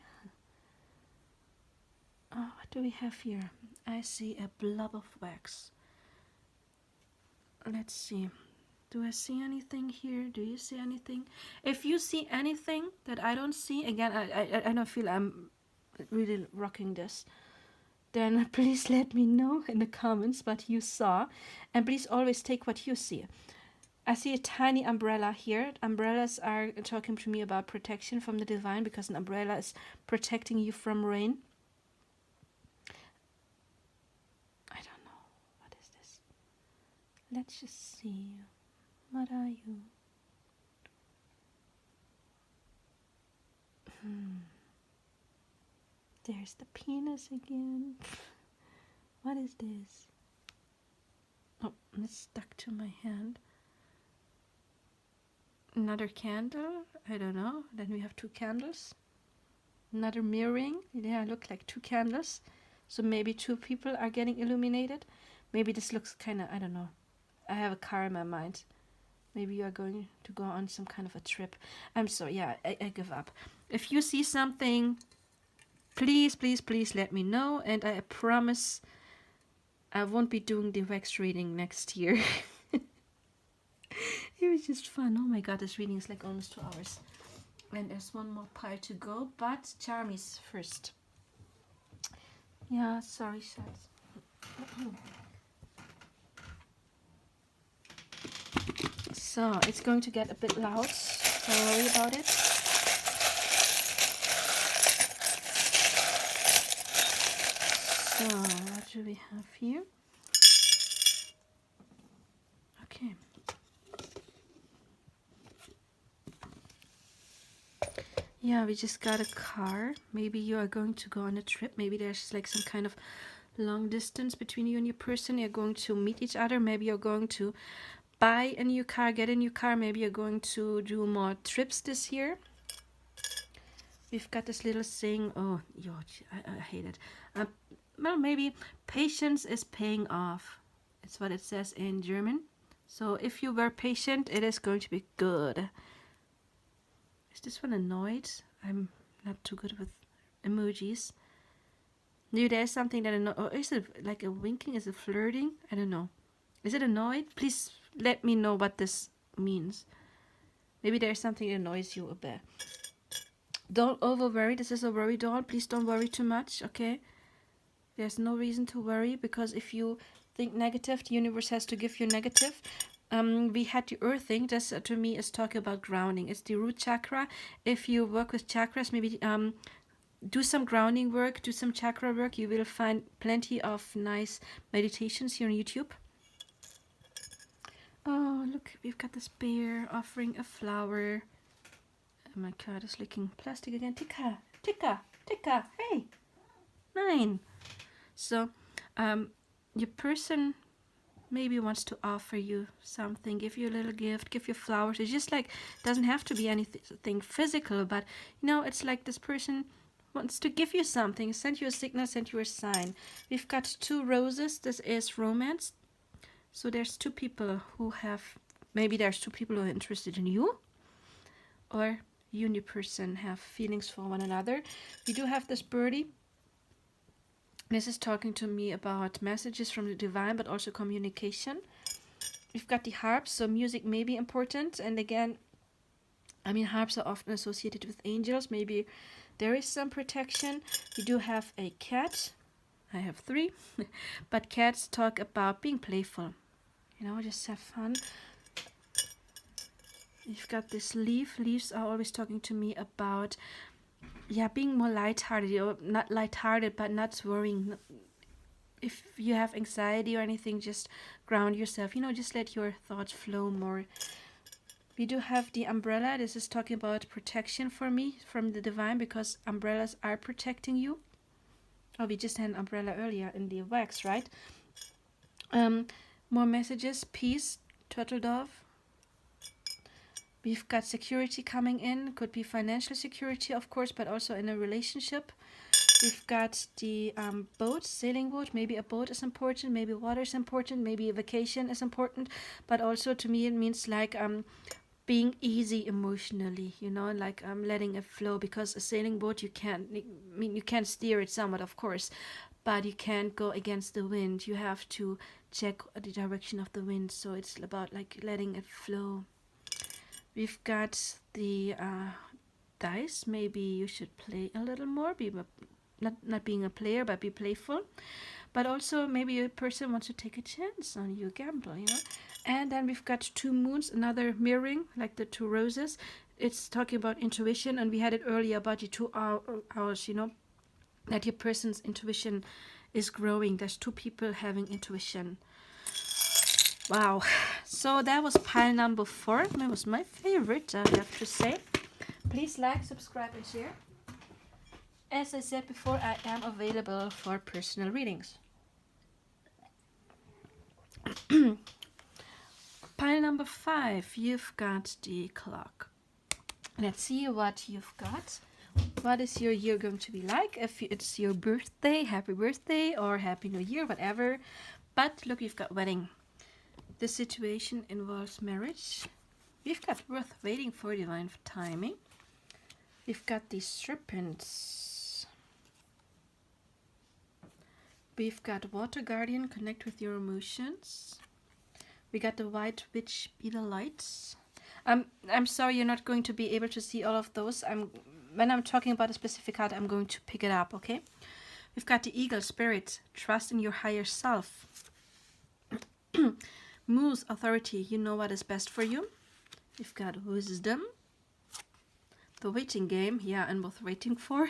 Oh, what do we have here? I see a blob of wax. Let's see. Do I see anything here? Do you see anything? If you see anything that I don't see, again, I don't feel I'm really rocking this, then please let me know in the comments what you saw. And please always take what you see. I see a tiny umbrella here. Umbrellas are talking to me about protection from the divine, because an umbrella is protecting you from rain. I don't know. What is this? Let's just see. What are you? There's the penis again. What is this? Oh, it's stuck to my hand. Another candle. I don't know. Then we have 2 candles. Another mirroring. Yeah, look like 2 candles. So maybe 2 people are getting illuminated. Maybe this looks kind of, I don't know. I have a car in my mind. Maybe you are going to go on some kind of a trip. I'm sorry. Yeah, I give up. If you see something, please, please, please let me know. And I promise I won't be doing the wax reading next year. It was just fun. Oh my god, this reading is like almost 2 hours. And there's one more part to go. But Charmy's first. Yeah, sorry, Shats. So, it's going to get a bit loud. Don't worry about it. So, what do we have here? Okay. Yeah, we just got a car. Maybe you are going to go on a trip. Maybe there's like some kind of long distance between you and your person. You're going to meet each other. Maybe you're going to buy a new car, get a new car. Maybe you're going to do more trips this year. We've got this little saying. Oh, I hate it. Well, maybe patience is paying off. It's what it says in German. So if you were patient, it is going to be good. Is this one annoyed? I'm not too good with emojis. Maybe there's something that annoys. Or is it like a winking? Is it flirting? I don't know. Is it annoyed? Please let me know what this means. Maybe there's something that annoys you a bit. Don't over worry. This is a worry doll. Please don't worry too much, okay? There's no reason to worry, because if you think negative, the universe has to give you negative. We had the earthing. This to me is talking about grounding. It's the root chakra. If you work with chakras, maybe do some grounding work, do some chakra work. You will find plenty of nice meditations here on YouTube. Oh, look, we've got this bear offering a flower. Oh my god, it's licking plastic again. Tika, tika, tika. Hey, 9. So, your person maybe wants to offer you something, give you a little gift, give you flowers. It's just like, doesn't have to be anything physical, but you know, it's like this person wants to give you something, send you a signal, send you a sign. We've got 2 roses. This is romance. So there's 2 people who have, maybe there's 2 people who are interested in you, or you and your person have feelings for one another. We do have this birdie. This is talking to me about messages from the divine, but also communication. We've got the harps, so music may be important. And again, I mean, harps are often associated with angels. Maybe there is some protection. We do have a cat. I have 3. But cats talk about being playful. You know, just have fun. You've got this leaf. Leaves are always talking to me about, yeah, being more lighthearted, or not lighthearted, but not worrying. If you have anxiety or anything, just ground yourself. You know, just let your thoughts flow more. We do have the umbrella. This is talking about protection for me from the divine, because umbrellas are protecting you. Oh, we just had an umbrella earlier in the wax, right? More messages. Peace, turtle dove. We've got security coming in. Could be financial security, of course, but also in a relationship. We've got the boat, sailing boat. Maybe a boat is important. Maybe water is important. Maybe a vacation is important. But also to me it means like being easy emotionally, you know, like letting it flow. Because a sailing boat, you can't steer it somewhat, of course, but you can't go against the wind. You have to check the direction of the wind. So it's about like letting it flow. We've got the dice. Maybe you should play a little more. Be not being a player, but be playful. But also maybe a person wants to take a chance on you, gamble, you know. And then we've got 2 moons, another mirroring, like the 2 roses. It's talking about intuition, and we had it earlier about the 2 hours, you know, that your person's intuition is growing. There's 2 people having intuition. Wow. So that was pile number 4. That was my favorite, I have to say. Please like, subscribe, and share. As I said before, I am available for personal readings. Pile number 5, you've got the clock. Let's see what you've got. What is your year going to be like? If it's your birthday, happy birthday, or happy new year, whatever. But look, you've got wedding. This situation involves marriage. We've got worth waiting for divine timing. We've got the serpents. We've got water guardian, connect with your emotions. We got the white witch, be the lights. I'm sorry you're not going to be able to see all of those. When I'm talking about a specific card, I'm going to pick it up, okay? We've got the eagle, spirit, trust in your higher self. Moose, authority, you know what is best for you. We've got wisdom. The waiting game, yeah, and worth waiting for.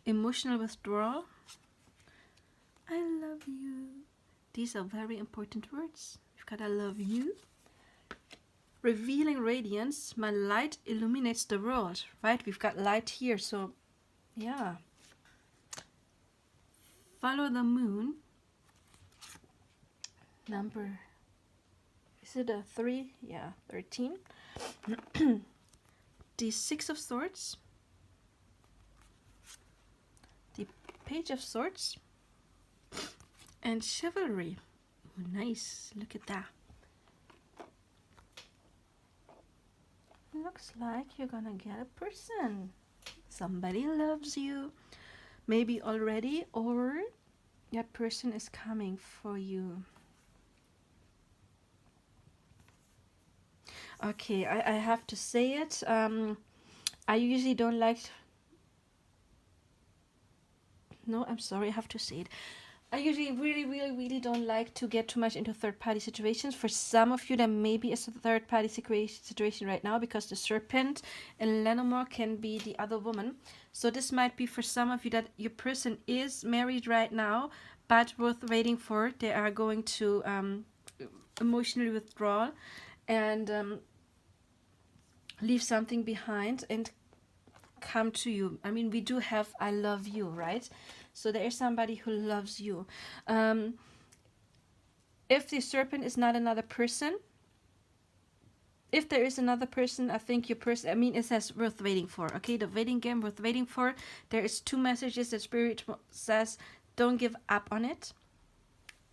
Emotional withdrawal. I love you. These are very important words. We've got I love you. Revealing radiance, my light illuminates the world, right? We've got light here, so yeah. Follow the moon. Number, is it a 3? Yeah, 13. The 6 of Swords. The Page of Swords. And chivalry. Oh, nice. Look at that. Looks like you're gonna get a person. Somebody loves you. Maybe already, or that person is coming for you. Okay, I have to say it. I usually don't like... No, I'm sorry, I have to say it. I usually really don't like to get too much into third-party situations. For some of you, there maybe is a third-party situation right now because the serpent in Lenormand can be the other woman. So this might be for some of you that your person is married right now, but worth waiting for. They are going to emotionally withdraw and leave something behind and come to you. I mean, we do have I love you, right? So there is somebody who loves you. If the serpent is not another person, if there is another person, I think your person, I mean, it says worth waiting for, okay? The waiting game, worth waiting for. There is two messages that Spirit says, don't give up on it.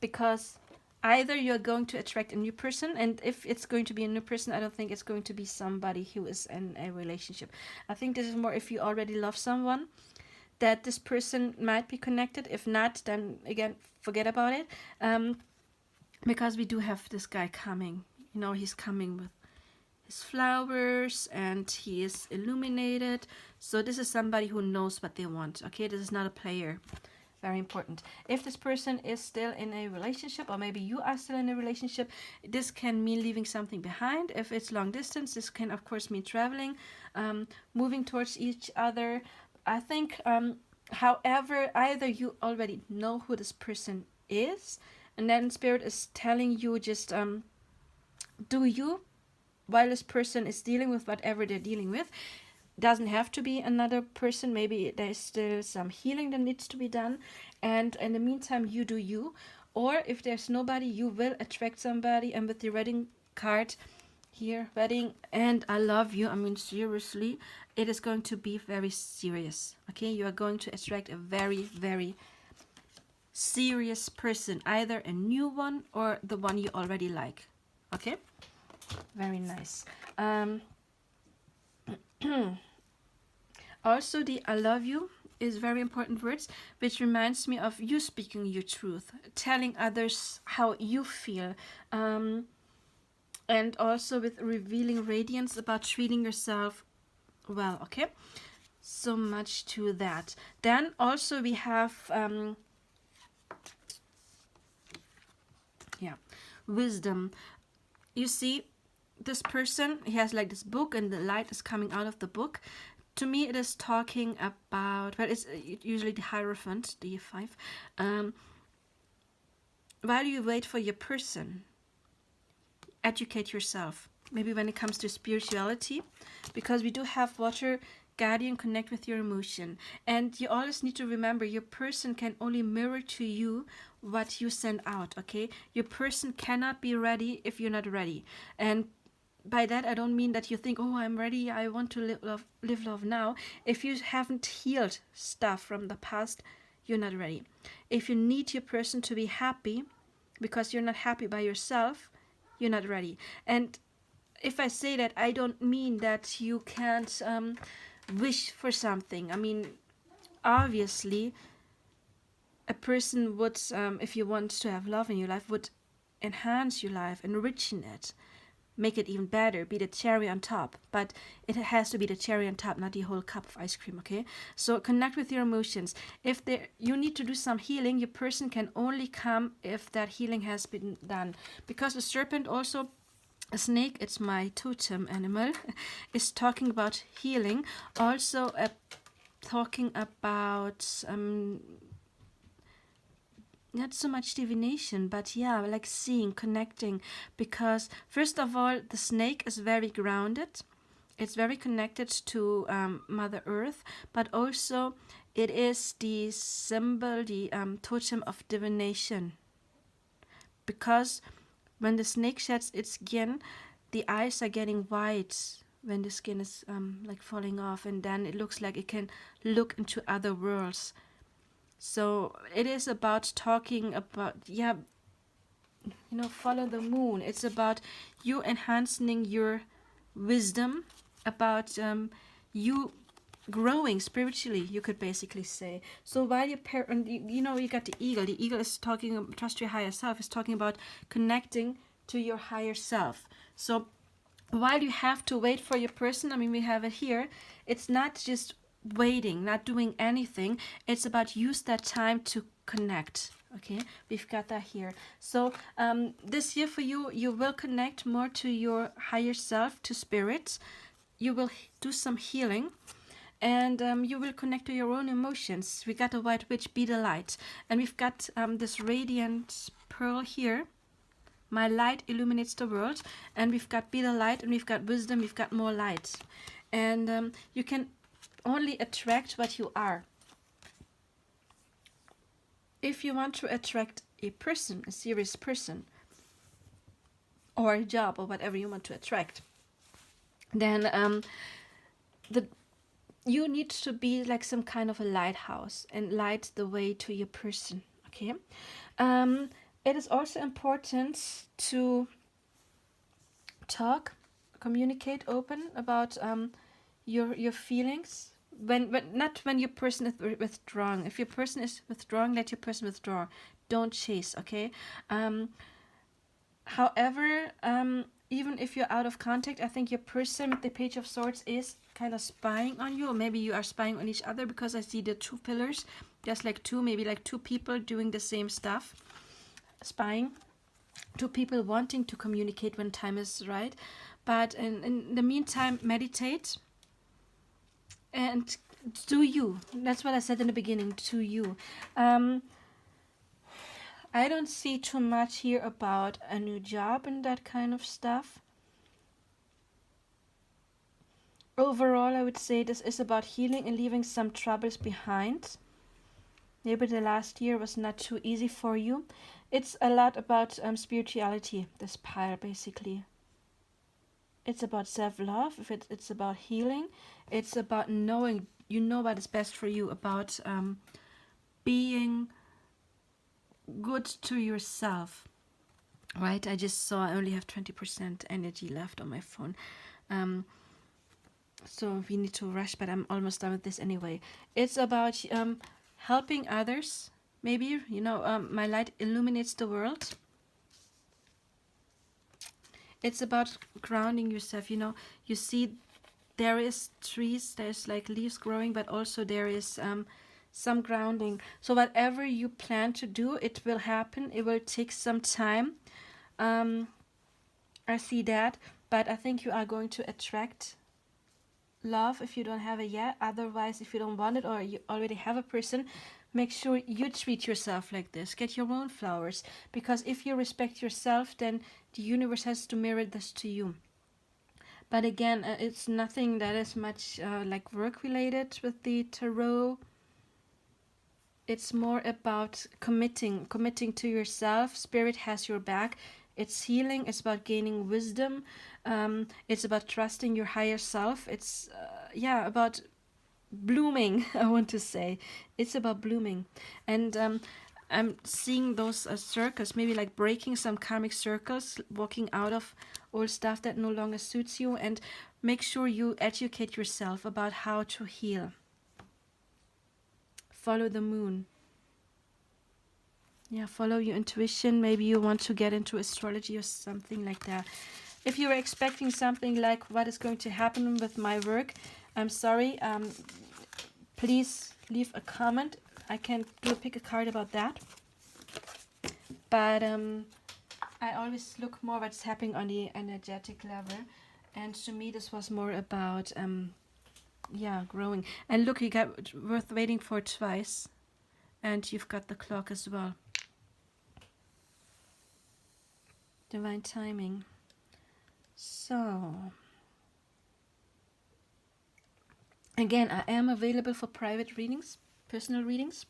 Because either you're going to attract a new person, and if it's going to be a new person, I don't think it's going to be somebody who is in a relationship. I think this is more if you already love someone, that this person might be connected. If not, then again, forget about it. Because we do have this guy coming. You know, he's coming with his flowers and he is illuminated. So this is somebody who knows what they want. Okay, this is not a player. Very important. If this person is still in a relationship, or maybe you are still in a relationship, this can mean leaving something behind. If it's long distance, this can of course mean traveling, moving towards each other. I think, however, either you already know who this person is, and then Spirit is telling you just do you, while this person is dealing with whatever they're dealing with. Doesn't have to be another person. Maybe there's still some healing that needs to be done, and in the meantime you do you. Or if there's nobody, you will attract somebody. And with the wedding card here, wedding and I love you, I mean, seriously, it is going to be very serious. Okay, you are going to attract a very serious person, either a new one or the one you already like. Okay, very nice. Also, the I love you is very important words, which reminds me of you speaking your truth, telling others how you feel, and also with revealing radiance about treating yourself well. Okay, so much to that. Then also we have wisdom. You see, this person, he has like this book and the light is coming out of the book. To me, it is talking about, well, it's usually the Hierophant, the 5. While you wait for your person, educate yourself. Maybe when it comes to spirituality, because we do have water guardian, connect with your emotion. And you always need to remember your person can only mirror to you what you send out, okay? Your person cannot be ready if you're not ready. And by that, I don't mean that you think, oh, I'm ready, I want to live love now. If you haven't healed stuff from the past, you're not ready. If you need your person to be happy because you're not happy by yourself, you're not ready. And if I say that, I don't mean that you can't wish for something. I mean, obviously, a person would, if you want to have love in your life, would enhance your life, enrichen it, make it even better, be the cherry on top. But it has to be the cherry on top, not the whole cup of ice cream, okay? So connect with your emotions. If you need to do some healing, your person can only come if that healing has been done. Because the serpent also, a snake, it's my totem animal, is talking about healing. Also talking about not so much divination, but yeah, like seeing, connecting. Because first of all, the snake is very grounded. It's very connected to Mother Earth, but also it is the symbol, the totem of divination. Because when the snake sheds its skin, the eyes are getting white when the skin is like falling off, and then it looks like it can look into other worlds. So it is about talking about, follow the moon. It's about you enhancing your wisdom, about you growing spiritually, you could basically say. So while you got the eagle. The eagle is talking, trust your higher self, is talking about connecting to your higher self. So while you have to wait for your person, I mean, we have it here, it's not just waiting, not doing anything. It's about use that time to connect, Okay, we've got that here. So this year for you, you will connect more to your higher self, to spirit. You will do some healing, and you will connect to your own emotions. We got a white witch, be the light, and we've got this radiant pearl here. My light illuminates the world, and we've got be the light, and we've got wisdom, we've got more light, and you can only attract what you are. If you want to attract a person, a serious person, or a job, or whatever you want to attract, then you need to be like some kind of a lighthouse and light the way to your person. Okay, it is also important to talk, communicate open about your feelings. When not when your person is withdrawing. If your person is withdrawing, let your person withdraw. Don't chase. Okay. However, even if you're out of contact, I think your person with the Page of Swords is kind of spying on you, or maybe you are spying on each other, because I see the two pillars. There's like two, maybe like two people doing the same stuff, spying. Two people wanting to communicate when time is right. But in the meantime, meditate and do you. That's what I said in the beginning, to you. I don't see too much here about a new job and that kind of stuff. Overall, I would say this is about healing and leaving some troubles behind. Maybe the last year was not too easy for you. It's a lot about spirituality, this pile, basically. It's about self-love. If it's about healing, it's about knowing, you know what is best for you, about being good to yourself, right? I just saw I only have 20% energy left on my phone, so we need to rush, but I'm almost done with this anyway. It's about helping others. Maybe, you know, my light illuminates the world. It's about grounding yourself. You know, you see there is trees, there's like leaves growing, but also there is some grounding. So whatever you plan to do, it will happen. It will take some time. I see that, but I think you are going to attract love if you don't have it yet. Otherwise, if you don't want it, or you already have a person, make sure you treat yourself like this. Get your own flowers, because if you respect yourself, then the universe has to mirror this to you. But again, it's nothing that is much like work related with the tarot. It's more about committing to yourself. Spirit has your back. It's healing. It's about gaining wisdom. It's about trusting your higher self. It's about blooming. I want to say it's about blooming, and I'm seeing those circles, maybe like breaking some karmic circles, walking out of old stuff that no longer suits you, and make sure you educate yourself about how to heal. Follow the moon. Yeah, follow your intuition. Maybe you want to get into astrology or something like that. If you were expecting something like what is going to happen with my work, I'm sorry. Please leave a comment. I can pick a card about that. But I always look more what's happening on the energetic level. And to me, this was more about growing. And look, you got worth waiting for twice. And you've got the clock as well. Divine timing. So, again, I am available for private readings, personal readings.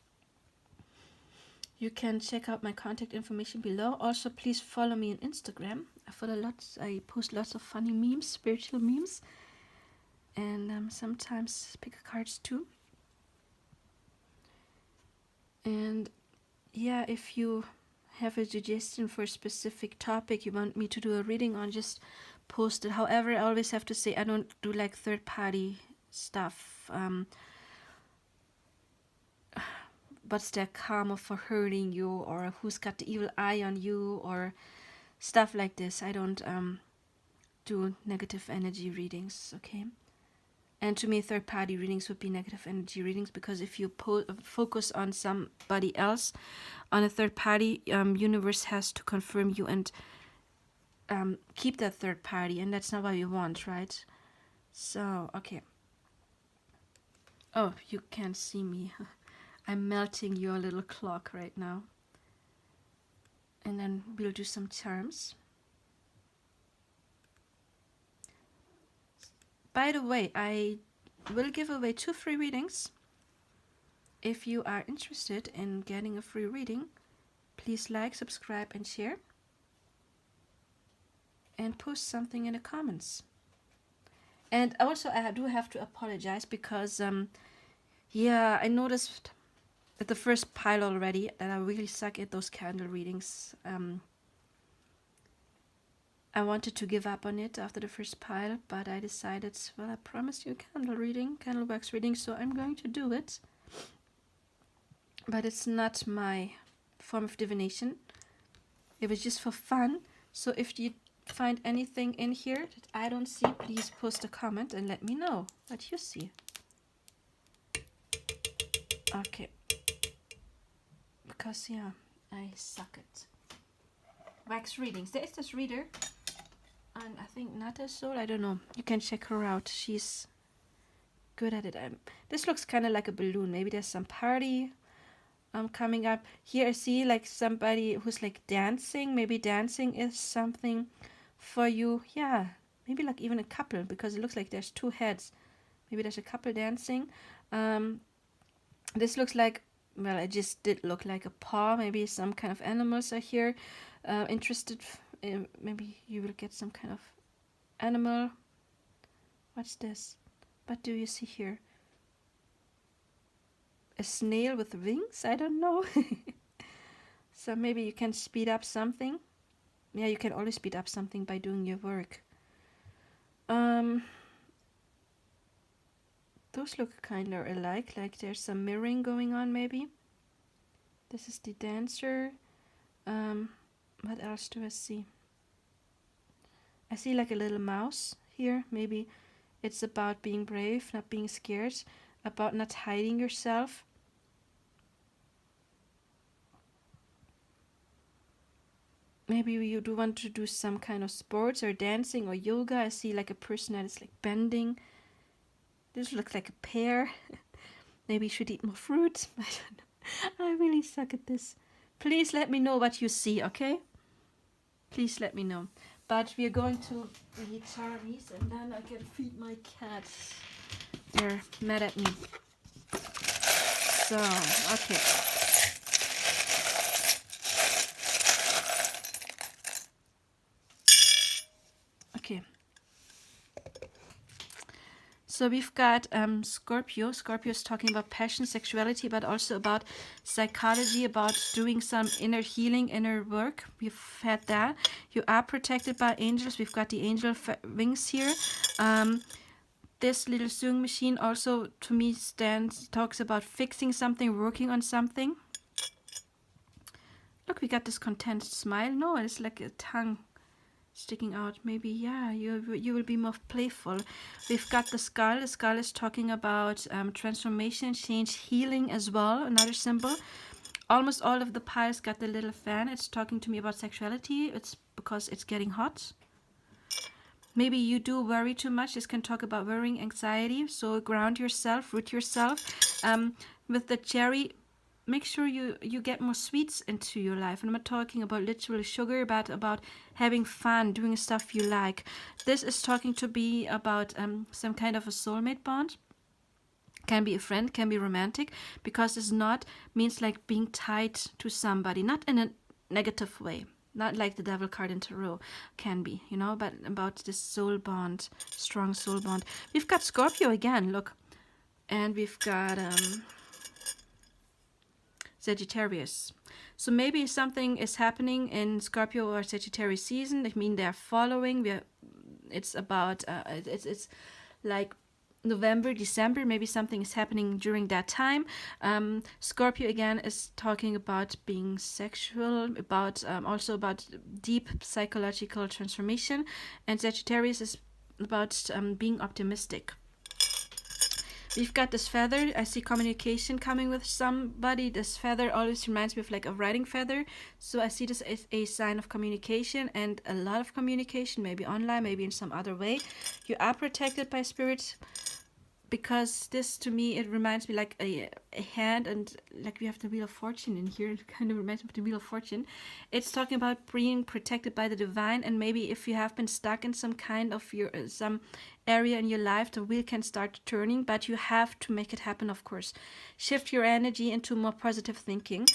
You can check out my contact information below. Also, please follow me on Instagram. I post lots of funny memes, spiritual memes, and sometimes pick cards too. And yeah, if you have a suggestion for a specific topic you want me to do a reading on, just post it. However, I always have to say I don't do like third-party stuff. What's their karma for hurting you, or who's got the evil eye on you, or stuff like this. I don't do negative energy readings, okay? And to me, third-party readings would be negative energy readings, because if you focus on somebody else, on a third party, universe has to confirm you and keep that third party, and that's not what we want, right? So, okay. Oh, you can't see me. I'm melting your little clock right now. And then we'll do some charms. By the way, I will give away 2 free readings. If you are interested in getting a free reading, please like, subscribe, and share. And post something in the comments. And also, I do have to apologize because, yeah, I noticed at the first pile already that I really suck at those candle readings. I wanted to give up on it after the first pile, but I decided, well, I promised you a candle wax reading, so I'm going to do it. But it's not my form of divination. It was just for fun. So if you find anything in here that I don't see, please post a comment and let me know what you see. Okay. Because, yeah, I suck at wax readings. There is this reader, and I think Nata Soul, I don't know. You can check her out. She's good at it. This looks kind of like a balloon. Maybe there's some party coming up. Here I see like somebody who's like dancing. Maybe dancing is something for you. Yeah, maybe like even a couple, because it looks like there's 2 heads. Maybe there's a couple dancing. This looks like, well, it just did look like a paw. Maybe some kind of animals are here. Interested, maybe you will get some kind of animal. What's this? What do you see here? A snail with wings? I don't know. So maybe you can speed up something. Yeah, you can always speed up something by doing your work. Those look kind of alike, like there's some mirroring going on maybe. This is the dancer. What else do I see? I see like a little mouse here. Maybe it's about being brave, not being scared, about not hiding yourself. Maybe you do want to do some kind of sports or dancing or yoga. I see like a person that is like bending. This looks like a pear. Maybe you should eat more fruit. I don't know. I really suck at this. Please let me know what you see, okay? Please let me know. But we are going to read Charlie's, and then I can feed my cats. They're mad at me. So, okay. Okay. So we've got Scorpio. Scorpio is talking about passion, sexuality, but also about psychology, about doing some inner healing, inner work. We've had that. You are protected by angels. We've got the angel wings here. This little sewing machine also, to me, talks about fixing something, working on something. Look, we got this content smile. No, it's like a tongue sticking out. Maybe, yeah, you will be more playful. We've got the skull. The skull is talking about transformation, change, healing as well. Another symbol. Almost all of the piles got the little fan. It's talking to me about sexuality. It's because it's getting hot. Maybe you do worry too much. This can talk about worrying, anxiety. So ground yourself, root yourself. With the cherry, make sure you get more sweets into your life. And I'm not talking about literally sugar, but about having fun, doing stuff you like. This is talking to be about some kind of a soulmate bond. Can be a friend, can be romantic, because it's not means like being tied to somebody, not in a negative way. Not like the devil card in tarot can be, you know, but about this soul bond, strong soul bond. We've got Scorpio again, look. And we've got Sagittarius. So maybe something is happening in Scorpio or Sagittarius season. I mean, they're following. It's about, it's like November, December, maybe something is happening during that time. Scorpio again is talking about being sexual, about also about deep psychological transformation, and Sagittarius is about being optimistic. We've got this feather. I see communication coming with somebody. This feather always reminds me of like a riding feather. So I see this as a sign of communication, and a lot of communication, maybe online, maybe in some other way. You are protected by spirit, because this to me, it reminds me like a hand, and like we have the Wheel of Fortune in here. It kind of reminds me of the Wheel of Fortune. It's talking about being protected by the divine, and maybe if you have been stuck in some kind of your some area in your life, the wheel can start turning, but you have to make it happen, of course. Shift your energy into more positive thinking.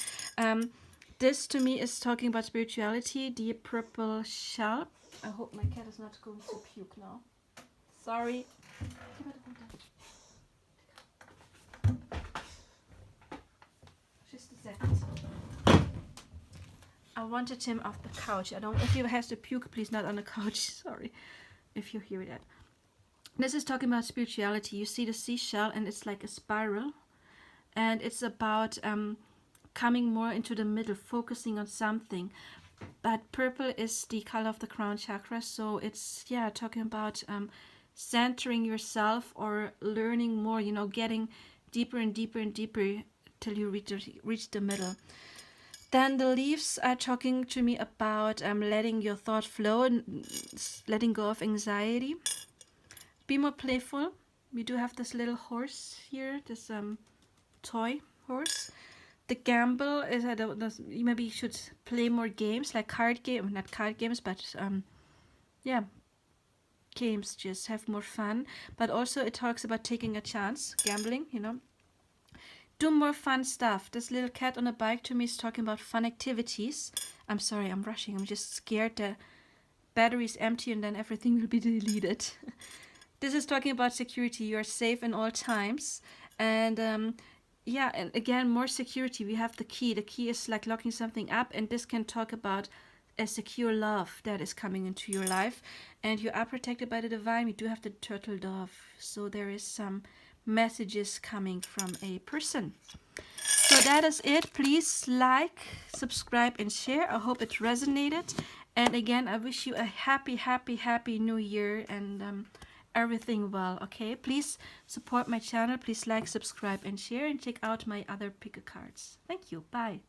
This to me is talking about spirituality. The purple shell. I hope my cat is not going to puke now. Sorry. Just a second. I wanted him off the couch. I don't. If he has to puke, please not on the couch. Sorry, if you hear that. This is talking about spirituality. You see the seashell, and it's like a spiral, and it's about coming more into the middle, focusing on something. But purple is the color of the crown chakra, so it's talking about centering yourself or learning more. You know, getting deeper and deeper and deeper till you reach the middle. Then the leaves are talking to me about letting your thought flow and letting go of anxiety. Be more playful. We do have this little horse here, this toy horse. The gamble is, I don't know, maybe you should play more games, like card game, not card games, but games. Just have more fun. But also it talks about taking a chance, gambling. You know, do more fun stuff. This little cat on a bike to me is talking about fun activities. I'm sorry, I'm rushing. I'm just scared the battery is empty and then everything will be deleted. This is talking about security. You are safe in all times. And and again, more security. We have the key. The key is like locking something up, and this can talk about a secure love that is coming into your life. And you are protected by the divine. We do have the turtle dove. So there is some messages coming from a person. So that is it. Please like, subscribe, and share. I hope it resonated. And again, I wish you a happy, happy, happy new year, and everything well. Okay, please support my channel. Please like, subscribe, and share, and check out my other pick-a cards. Thank you. Bye.